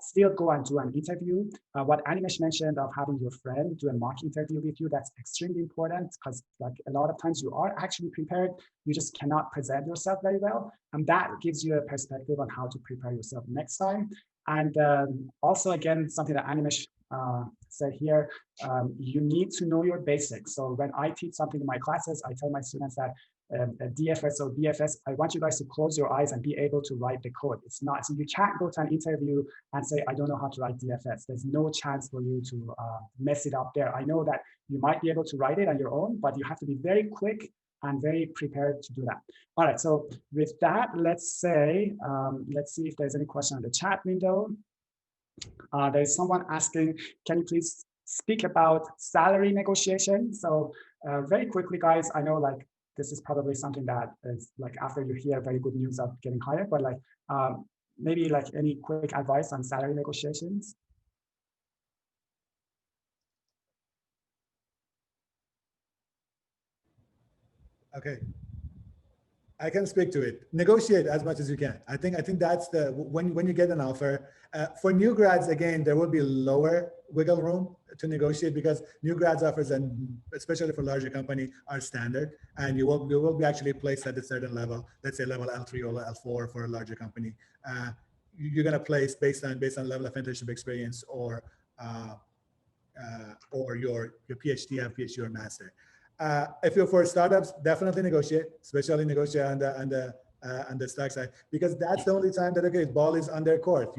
still go and do an interview. What Animesh mentioned of having your friend do a mock interview with you, that's extremely important, because like a lot of times you are actually prepared, you just cannot present yourself very well. And that gives you a perspective on how to prepare yourself next time. And also, again, something that Animesh said here, you need to know your basics. So when I teach something in my classes, I tell my students that DFS or BFS, I want you guys to close your eyes and be able to write the code. It's not, so you can't go to an interview and say, I don't know how to write DFS. There's no chance for you to mess it up there. I know that you might be able to write it on your own, but you have to be very quick and very prepared to do that. All right, so with that, let's see if there's any question on the chat window. There's someone asking, can you please speak about salary negotiation? So very quickly, guys, I know like this is probably something that is like after you hear very good news of getting hired, but like maybe like any quick advice on salary negotiations? Okay, I can speak to it. Negotiate as much as you can. I think that's the when you get an offer. For new grads, again, there will be lower wiggle room to negotiate, because new grads offers, and especially for larger company, are standard, and you will be actually placed at a certain level. Let's say level L3 or L4 for a larger company. You're gonna place based on level of internship experience or your PhD, have PhD or master. If you're for startups, definitely negotiate, especially negotiate on the stock side, because that's the only time that, okay, ball is on their court.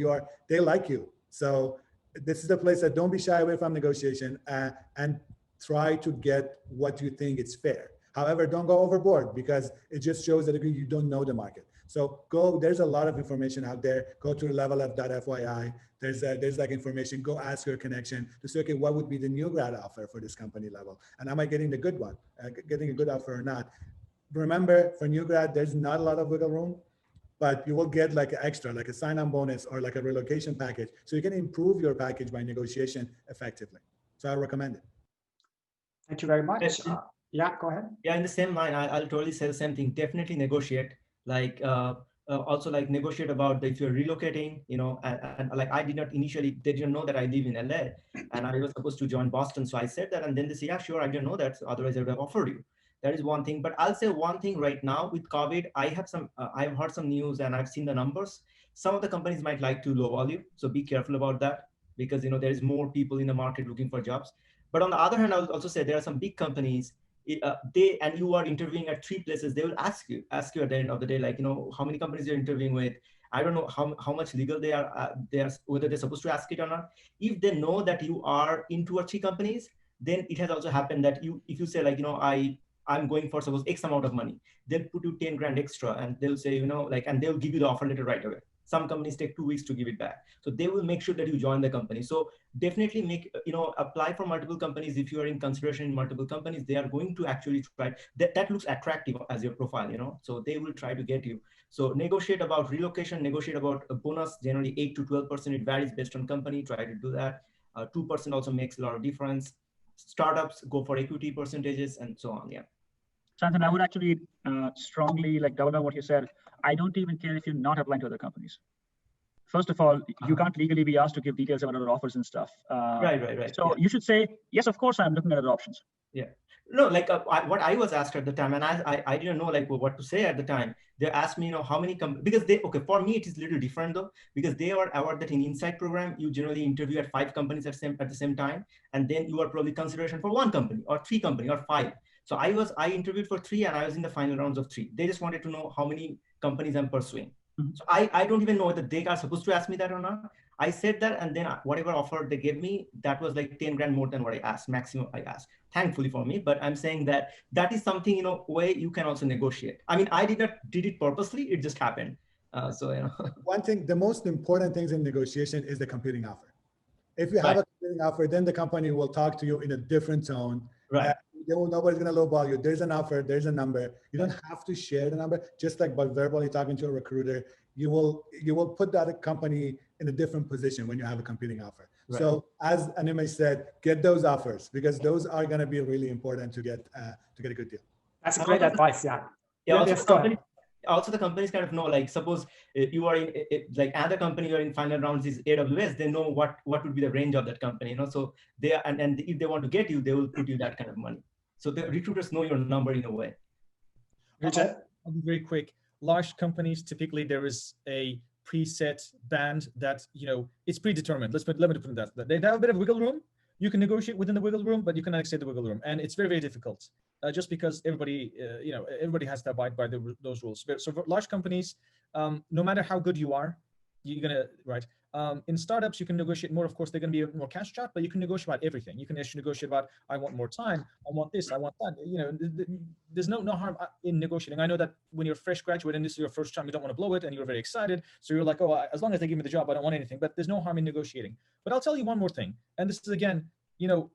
They like you. So this is the place that don't be shy away from negotiation and try to get what you think is fair. However, don't go overboard, because it just shows that you don't know the market. So there's a lot of information out there. Go to levelup.fyi. There's like information. Go ask your connection to say, okay, what would be the new grad offer for this company level? And am I getting the good one, getting a good offer or not? remember, for new grad, there's not a lot of wiggle room, but you will get like an extra, like a sign-on bonus or like a relocation package. So you can improve your package by negotiation effectively. So I recommend it. Thank you very much. Yeah, go ahead. Yeah, in the same line, I'll totally say the same thing. Definitely negotiate. Like also like negotiate about if you're relocating, you know, and like I did not initially, they didn't know that I live in LA and I was supposed to join Boston. So I said that, and then they say, yeah, sure, I didn't know that. So otherwise I would have offered you. That is one thing. But I'll say one thing right now with COVID, I've heard some news and I've seen the numbers. Some of the companies might like to lowball you. So be careful about that because, you know, there is more people in the market looking for jobs. But on the other hand, I would also say there are some big companies, they and you are interviewing at 3 places, they will ask you at the end of the day, like, you know, how many companies you're interviewing with. I don't know how much legal they are whether they're supposed to ask it or not. If they know that you are in 2 or 3 companies, then it has also happened that if you say like, you know, I'm going for suppose X amount of money, they'll put you 10 grand extra and they'll say, you know, like, and they'll give you the offer letter right away. Some companies take 2 weeks to give it back. So they will make sure that you join the company. So definitely apply for multiple companies. If you are in consideration in multiple companies, they are going to actually try that looks attractive as your profile, you know, so they will try to get you. So negotiate about relocation, negotiate about a bonus, generally 8 to 12%. It varies based on company. Try to do that. 2% also makes a lot of difference. Startups go for equity percentages and so on. Yeah. Sayantan, I would actually strongly like double down what you said. I don't even care if you're not applying to other companies. First of all, you can't legally be asked to give details about other offers and stuff. Right. So you should say, yes, of course, I'm looking at other options. Yeah. No, like what I was asked at the time, and I didn't know like what to say at the time. They asked me, you know, how many because for me it is a little different though, because they are aware that in Insight program you generally interview at 5 companies at the same time, and then you are probably consideration for 1 company or 3 company or 5. So I interviewed for 3 and I was in the final rounds of 3. They just wanted to know how many companies I'm pursuing. Mm-hmm. So I don't even know whether they are supposed to ask me that or not. I said that, and then whatever offer they gave me, that was like 10 grand more than what I asked, maximum I asked, thankfully for me. But I'm saying that is something, you know, way you can also negotiate. I mean, I did it purposely. It just happened. So, you know. One thing, the most important things in negotiation is the competing offer. If you have a competing offer, then the company will talk to you in a different tone. Right. Nobody's going to lowball you. There's an offer, there's a number. You don't have to share the number. Just like by verbally talking to a recruiter, you will put that company in a different position when you have a competing offer. Right. So as Animesh said, get those offers because those are going to be really important to get a good deal. That's great advice. Yeah. Also the companies kind of know, like suppose you are in like another company, you're in final rounds is AWS, they know what would be the range of that company, you know, so they are, and if they want to get you, they will put you that kind of money. So the recruiters know your number in a way. I'll be very quick. Large companies, typically there is a preset band that, you know, it's predetermined. Let me put it that. They have a bit of wiggle room. You can negotiate within the wiggle room, but you cannot exceed the wiggle room. And it's very, very difficult just because everybody has to abide by those rules. So for large companies, no matter how good you are, you're going to, right? In startups, you can negotiate more. Of course, they're going to be more cash strapped, but you can negotiate about everything. You can actually negotiate about, I want more time, I want this, I want that. You know, there's no harm in negotiating. I know that when you're a fresh graduate and this is your first time, you don't want to blow it, and you're very excited. So you're like, oh, as long as they give me the job, I don't want anything. But there's no harm in negotiating. But I'll tell you one more thing, and this is again, you know,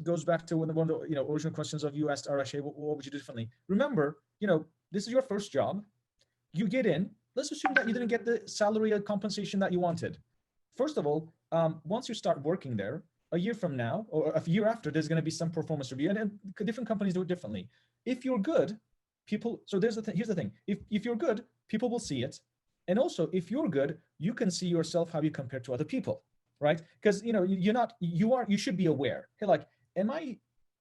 goes back to one of the original questions of you asked, Arash, what would you do differently? Remember, you know, this is your first job. You get in. Let's assume that you didn't get the salary or compensation that you wanted. First of all, once you start working there, a year from now or a year after, there's going to be some performance review, and different companies do it differently. If you're good, people. So here's the thing: if you're good, people will see it, and also if you're good, you can see yourself how you compare to other people, right? Because you know you should be aware. Hey, like, am I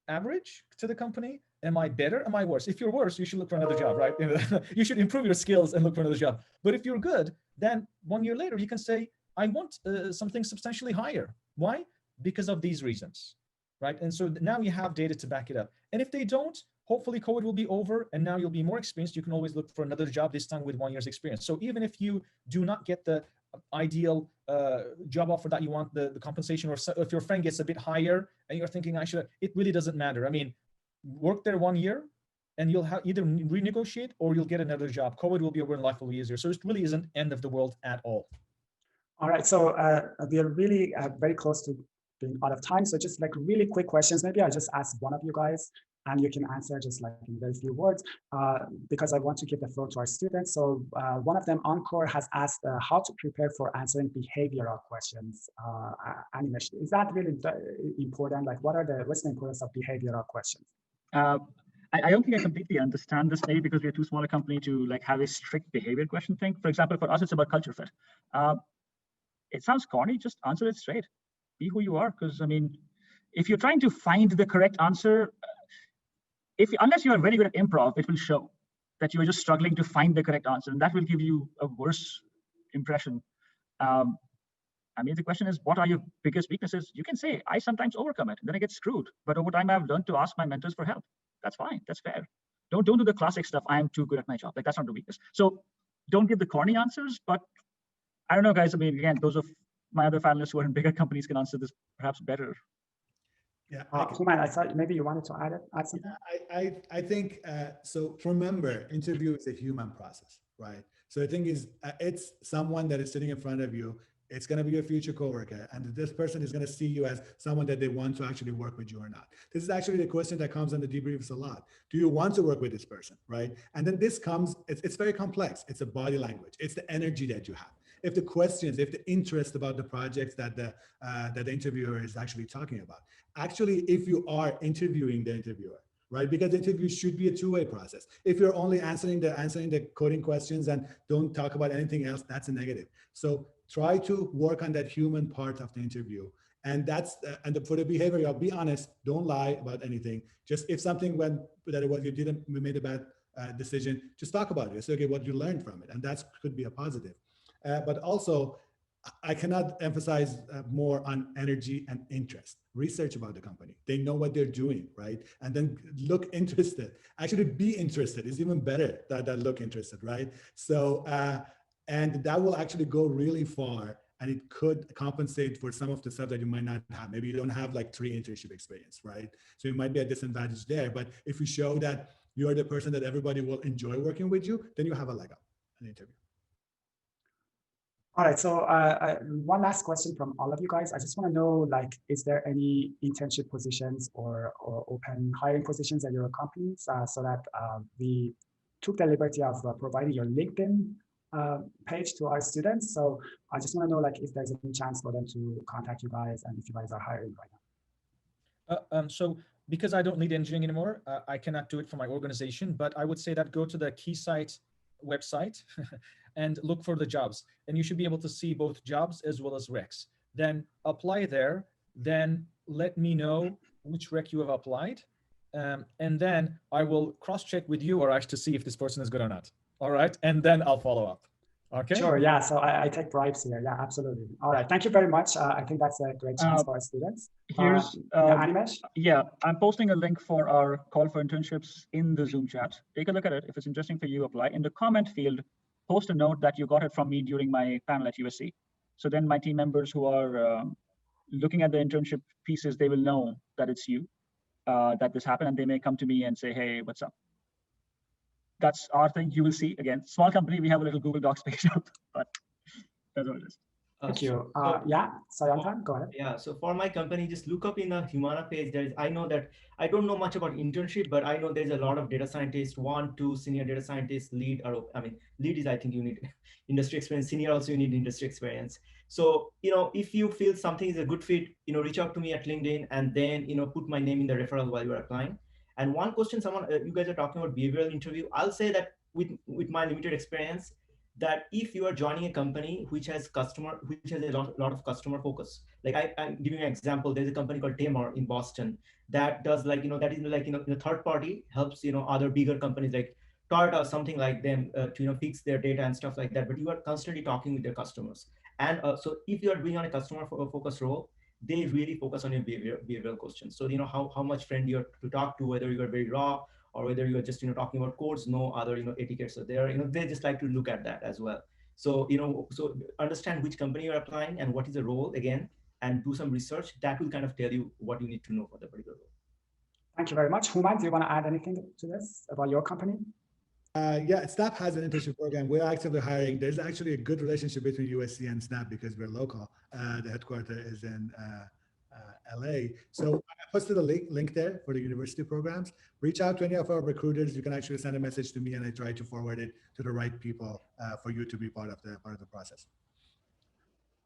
average to the company? Am I better? Am I worse? If you're worse, you should look for another job, right? You should improve your skills and look for another job. But if you're good, then 1 year later, you can say, I want something substantially higher. Why? Because of these reasons, right? And so now you have data to back it up. And if they don't, hopefully COVID will be over and now you'll be more experienced. You can always look for another job, this time with 1 year's experience. So even if you do not get the ideal job offer that you want, the compensation, or if your friend gets a bit higher and you're thinking, it really doesn't matter. I mean, work there 1 year and you'll have either renegotiate or you'll get another job. COVID will be over and life will be easier. So it really isn't end of the world at all. All right, so we are really very close to being out of time. So just like really quick questions. Maybe I'll just ask one of you guys. and you can answer just like in very few words, because I want to give the floor to our students. So one of them, Encore, has asked how to prepare for answering behavioral questions. Animesh, is that really important? Like, what's the importance of behavioral questions? I don't think I completely understand this, maybe because we're too small a company to like have a strict behavior question thing. For example, for us, it's about culture fit. It sounds corny, just answer it straight. Be who you are. Because I mean, if you're trying to find the correct answer, unless you are very good at improv, it will show that you are just struggling to find the correct answer, and that will give you a worse impression. I mean, the question is, what are your biggest weaknesses? You can say, I sometimes overcome it, and then I get screwed. But over time, I've learned to ask my mentors for help. That's fine. That's fair. Don't do the classic stuff. I am too good at my job. Like, that's not the weakness. So don't give the corny answers. But I don't know, guys. I mean, again, those of my other finalists who are in bigger companies can answer this perhaps better. Yeah, Humana, I thought maybe you wanted to add something. I think so. Remember, interview is a human process, right? So the thing is, it's someone that is sitting in front of you. It's going to be your future coworker, and this person is going to see you as someone that they want to actually work with you or not. This is actually the question that comes on the debriefs a lot. Do you want to work with this person, right? And then this comes. It's very complex. It's a body language. It's the energy that you have. If the questions, if the interest about the projects that the interviewer is actually talking about. Actually, if you are interviewing the interviewer, right? Because the interview should be a two-way process. If you're only answering the coding questions and don't talk about anything else, that's a negative. So try to work on that human part of the interview. And that's for the behavior, I'll be honest, don't lie about anything. Just if something you made a bad decision, just talk about it. It's okay, what you learned from it. And that could be a positive. But also, I cannot emphasize more on energy and interest. Research about the company. They know what they're doing, right? And then look interested. Actually, be interested is even better than look interested, right? So, and that will actually go really far, and it could compensate for some of the stuff that you might not have. Maybe you don't have like 3 internship experience, right? So you might be at disadvantage there. But if you show that you're the person that everybody will enjoy working with you, then you have a leg up in the interview. All right, so one last question from all of you guys. I just want to know, like, is there any internship positions or open hiring positions at your companies, so that we took the liberty of providing your LinkedIn page to our students. So I just want to know, like, if there's any chance for them to contact you guys and if you guys are hiring right now. So because I don't lead engineering anymore, I cannot do it for my organization, but I would say that go to the Keysight website and look for the jobs, and you should be able to see both jobs as well as recs. Then apply there, then let me know which rec you have applied, and then I will cross-check with you, Arash, to see if this person is good or not. All right, and then I'll follow up. Okay. Sure. Yeah. So I take bribes here. Yeah, absolutely. All right. Thank you very much. I think that's a great chance for our students. Here's Animesh. Yeah, I'm posting a link for our call for internships in the Zoom chat. Take a look at it. If it's interesting for you, apply. In the comment field, post a note that you got it from me during my panel at USC. So then my team members who are looking at the internship pieces, they will know that it's you, that this happened, and they may come to me and say, hey, what's up? That's our thing. You will see, again, small company, we have a little Google Docs page up, but that's what it is. Thank you. Yeah, Sayantan, go ahead. Yeah, so for my company, just look up in the Humana page. I know that I don't know much about internship, but I know there's a lot of data scientists, 1, 2 senior data scientists, lead, or I mean, lead is, I think you need industry experience, senior also you need industry experience. So, if you feel something is a good fit, reach out to me at LinkedIn and then, put my name in the referral while you're applying. And one question, you guys are talking about behavioral interview. I'll say that with my limited experience, that if you are joining a company which has a lot of customer focus, like I'm giving you an example. There's a company called Tamar in Boston that does third party helps, other bigger companies like Toyota or something like them to, fix their data and stuff like that. But you are constantly talking with their customers. And so if you are being on a customer focused role, they really focus on your behavioral questions. So, how much friend you're to talk to, whether you are very raw or whether you are just, talking about codes, no other, etiquettes are there, they just like to look at that as well. So, so understand which company you're applying and what is the role again, and do some research that will kind of tell you what you need to know for the particular role. Thank you very much. Human, do you want to add anything to this about your company? Yeah, Snap has an internship program. We're actively hiring. There's actually a good relationship between USC and Snap because we're local. The headquarters is in LA. So I posted a link there for the university programs. Reach out to any of our recruiters. You can actually send a message to me, and I try to forward it to the right people for you to be part of the process.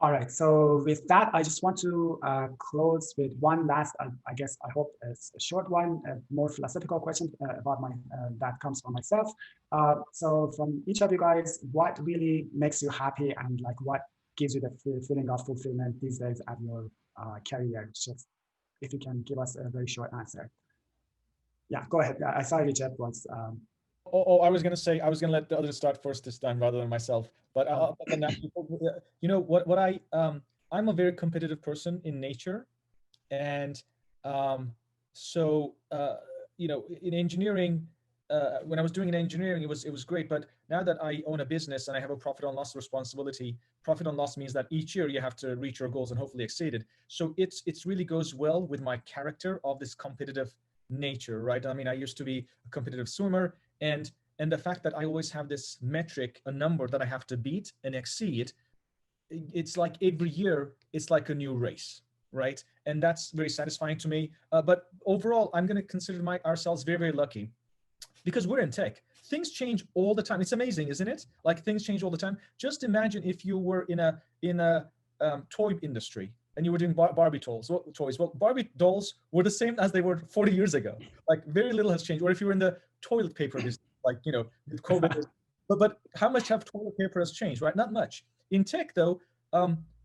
All right, so with that, I just want to close with one last, I guess, I hope it's a short one, a more philosophical question about that comes from myself. So from each of you guys, what really makes you happy, and like what gives you the feeling of fulfillment these days at your career? Just if you can give us a very short answer. Yeah, go ahead. I saw Recep was. I was going to say, I was going to let the others start first this time rather than myself. But you know what I'm a very competitive person in nature, and so you know, in engineering, when I was doing in engineering, it was great. But now that I own a business and I have a profit and loss responsibility, profit and loss means that each year you have to reach your goals and hopefully exceed it. So it's really goes well with my character of this competitive nature, right? I mean, I used to be a competitive swimmer, and the fact that I always have this metric, a number that I have to beat and exceed, it's like every year it's like a new race, right? And that's very satisfying to me. But overall, I'm going to consider ourselves very, very lucky, because we're in tech. Things change all the time. It's amazing, isn't it? Like, things change all the time. Just imagine if you were in a toy industry and you were doing Barbie toys. Well, Barbie dolls were the same as they were 40 years ago. Like, very little has changed. Or if you were in the toilet paper business, like, you know, with COVID. but how much have toilet paper has changed, right? Not much. In tech, though,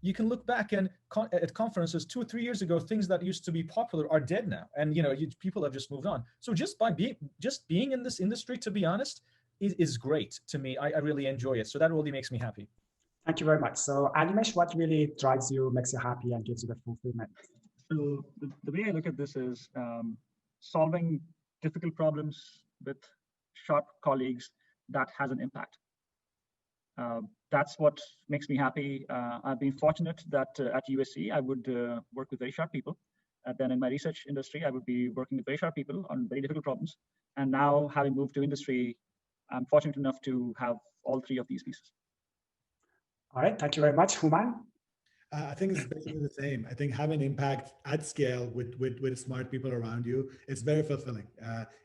you can look back and at conferences 2 or 3 years ago, things that used to be popular are dead now, and you know, people have just moved on. So just by being in this industry, to be honest, is great to me. I really enjoy it. So that really makes me happy. Thank you very much. So Animesh, what really drives you, makes you happy, and gives you the fulfillment? So the way I look at this is solving difficult problems with sharp colleagues that has an impact. That's what makes me happy. I've been fortunate that at USC, I would work with very sharp people. Then in my research industry, I would be working with very sharp people on very difficult problems. And now, having moved to industry, I'm fortunate enough to have all three of these pieces. All right, thank you very much. Human? I think it's basically the same. I think having impact at scale with smart people around you is very fulfilling.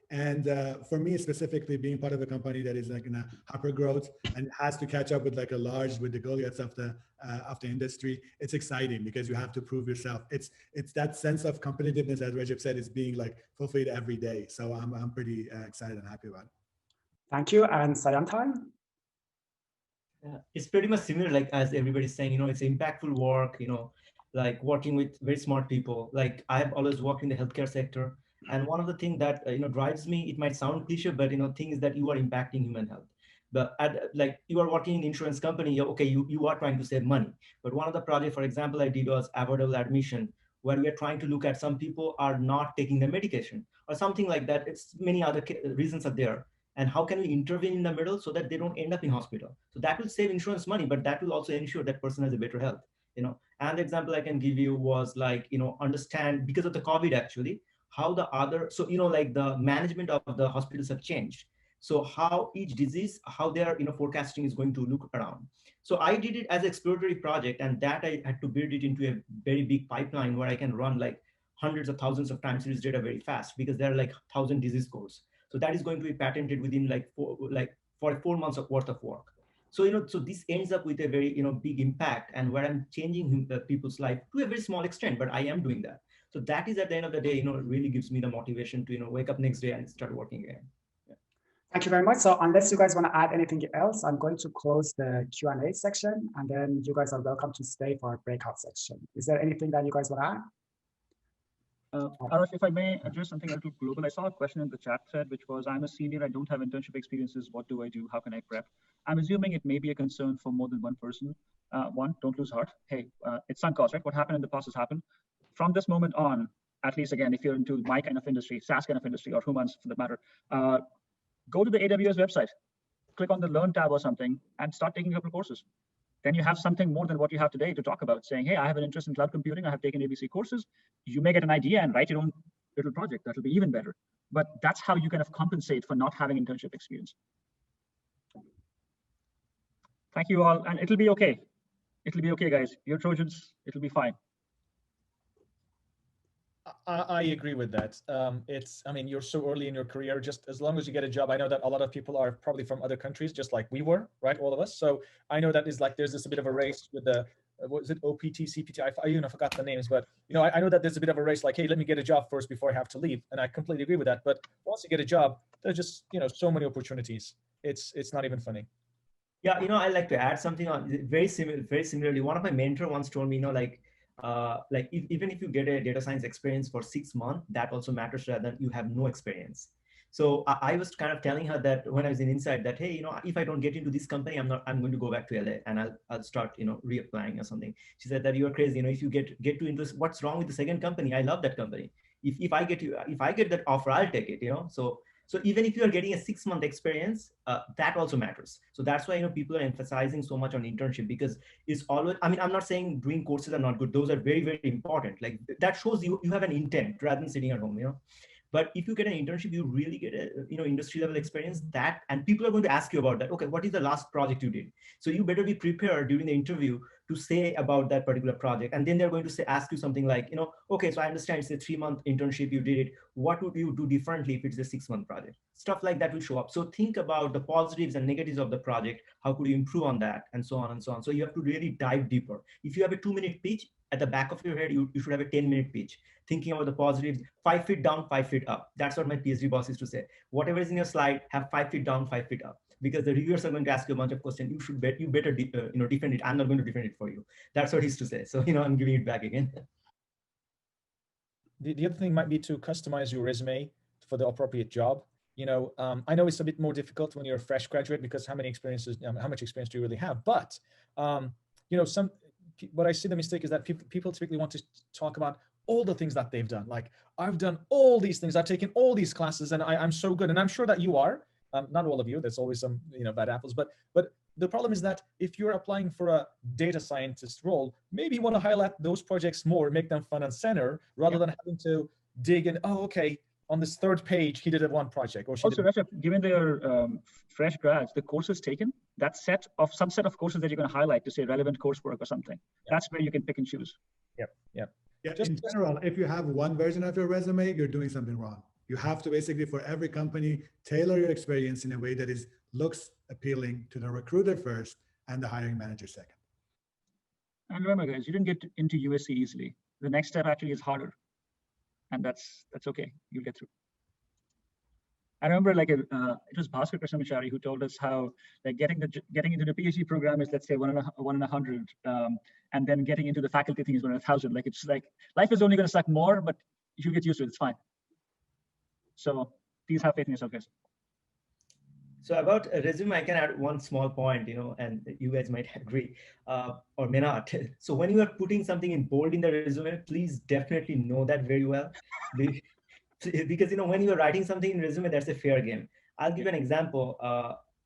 And for me specifically, being part of a company that is like in a hyper growth and has to catch up with like with the Goliaths of the industry, it's exciting because you have to prove yourself. It's that sense of competitiveness, as Recep said, is being like fulfilled every day. So I'm pretty excited and happy about it. Thank you. And Sayantan? It's pretty much similar, like as everybody's saying, you know, it's impactful work, you know, like working with very smart people. Like I have always worked in the healthcare sector. And one of the things that, you know, drives me, it might sound cliche, but, you know, things that you are impacting human health. But like you are working in an insurance company, okay, you are trying to save money. But one of the projects, for example, I did was avoidable admission, where we are trying to look at some people are not taking the medication or something like that. It's many other reasons are there. And how can we intervene in the middle so that they don't end up in hospital? So that will save insurance money, but that will also ensure that person has a better health, you know. And the example I can give you was like, you know, understand because of the COVID actually, how the other, so, you know, like the management of the hospitals have changed. So how each disease, how their, you know, forecasting is going to look around. So I did it as an exploratory project, and that I had to build it into a very big pipeline where I can run like hundreds of thousands of time series data very fast, because there are like 1,000 disease codes. So that is going to be patented within like 4 months of worth of work. So, you know, so this ends up with a very, you know, big impact, and where I'm changing people's life to a very small extent, but I am doing that. So that is at the end of the day, you know, really gives me the motivation to, you know, wake up next day and start working again. Yeah. Thank you very much. So unless you guys want to add anything else, I'm going to close the Q&A section, and then you guys are welcome to stay for our breakout section. Is there anything that you guys want to add? Arash, if I may address something a little global, I saw a question in the chat thread, which was, I'm a senior, I don't have internship experiences. What do I do? How can I prep? I'm assuming it may be a concern for more than one person. One, don't lose heart. Hey, it's sunk cost, right? What happened in the past has happened. From this moment on, at least again, if you're into my kind of industry, SaaS kind of industry, or Human's for that matter, go to the AWS website, click on the Learn tab or something, and start taking a couple of courses. Then you have something more than what you have today to talk about, saying, hey, I have an interest in cloud computing. I have taken ABC courses. You may get an idea and write your own little project. That'll be even better. But that's how you kind of compensate for not having internship experience. Thank you all. And it'll be okay. It'll be okay, guys. You're Trojans. It'll be fine. I agree with that. I mean, you're so early in your career, just as long as you get a job. I know that a lot of people are probably from other countries, just like we were, right? All of us. So I know that is like, there's this a bit of a race with the, what is it, OPT, CPT? I forgot the names, but I know that there's a bit of a race like, hey, let me get a job first before I have to leave. And I completely agree with that. But once you get a job, there's just, so many opportunities. It's not even funny. Yeah, I'd like to add something on very similarly. One of my mentor once told me, even if you get a data science experience for 6 months, that also matters rather than you have no experience. So I was kind of telling her that when I was in Insight that, hey, if I don't get into this company, I'm going to go back to LA and I'll start, reapplying or something. She said that you are crazy. If you get to into this, what's wrong with the second company? I love that company. If I get that offer, I'll take it, So even if you are getting a 6-month experience, that also matters. So that's why people are emphasizing so much on internship, because it's always, I'm not saying doing courses are not good. Those are very, very important. Like that shows you have an intent rather than sitting at home, But if you get an internship, you really get a industry level experience, and people are going to ask you about that. Okay, what is the last project you did? So you better be prepared during the interview to say about that particular project. And then they're going to ask you something like, okay, so I understand it's a 3-month internship, you did it. What would you do differently if it's a 6-month project? Stuff like that will show up. So think about the positives and negatives of the project. How could you improve on that? And so on and so on. So you have to really dive deeper. If you have a 2-minute pitch, at the back of your head, you should have a 10-minute pitch, thinking about the positives, 5 feet down, 5 feet up. That's what my PhD boss used to say. Whatever is in your slide, have 5 feet down, 5 feet up, because the reviewers are going to ask you a bunch of questions. You better defend it. I'm not going to defend it for you. That's what he used to say. So, I'm giving it back again. The other thing might be to customize your resume for the appropriate job. I know it's a bit more difficult when you're a fresh graduate, because how much experience do you really have? But, what I see the mistake is that people typically want to talk about all the things that they've done. Like, I've done all these things, I've taken all these classes, and I'm so good. And I'm sure that you are. Not all of you. There's always some bad apples. But the problem is that if you're applying for a data scientist role, maybe you want to highlight those projects more, make them front and center, rather than having to dig in. Oh, okay. On this 3rd page, he did one project. Or also, Recep, given their fresh grads, the courses taken, that subset of courses that you're going to highlight to say relevant coursework or something, that's where you can pick and choose. Yeah. In general, if you have one version of your resume, you're doing something wrong. You have to basically, for every company, tailor your experience in a way that looks appealing to the recruiter first and the hiring manager second. And remember, guys, you didn't get into USC easily. The next step actually is harder. And that's okay. You'll get through. I remember it was Bhaskar Krishnamachari who told us how getting into the PhD program is, let's say, 1 in 100, and then getting into the faculty thing is 1 in 1,000. It's like life is only going to suck more, but you'll get used to it. It's fine. So please have faith in yourself, guys. So about a resume, I can add one small point, and you guys might agree or may not. So when you are putting something in bold in the resume, please definitely know that very well. Because, when you are writing something in resume, that's a fair game. I'll give an example.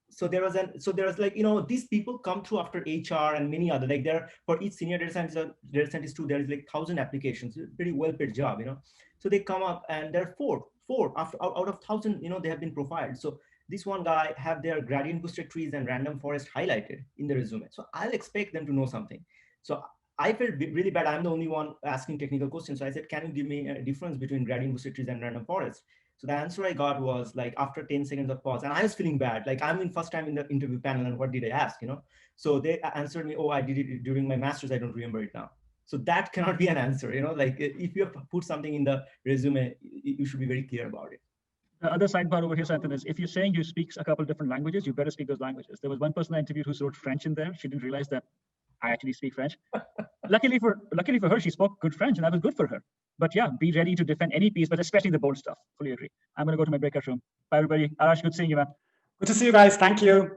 So there was these people come through after HR and many other, for each senior data scientist too, there is 1,000 applications, pretty well-paid job, So they come up and there are four out of 1,000, they have been profiled. So this one guy have their gradient boosted trees and random forest highlighted in the resume. So I'll expect them to know something. So I felt really bad. I'm the only one asking technical questions. So I said, can you give me a difference between gradient boosted trees and random forest? So the answer I got was after 10 seconds of pause, and I was feeling bad. I'm in first time in the interview panel, and what did I ask, So they answered me, oh, I did it during my master's. I don't remember it now. So that cannot be an answer, if you have put something in the resume, you should be very clear about it. The other sidebar over here, Sayantan, is if you're saying you speak a couple different languages, you better speak those languages. There was one person I interviewed who wrote French in there. She didn't realize that I actually speak French. Luckily for her, she spoke good French, and that was good for her. But yeah, be ready to defend any piece, but especially the bold stuff. Fully agree. I'm going to go to my breakout room. Bye, everybody. Arash, good seeing you, man. Good to see you guys. Thank you.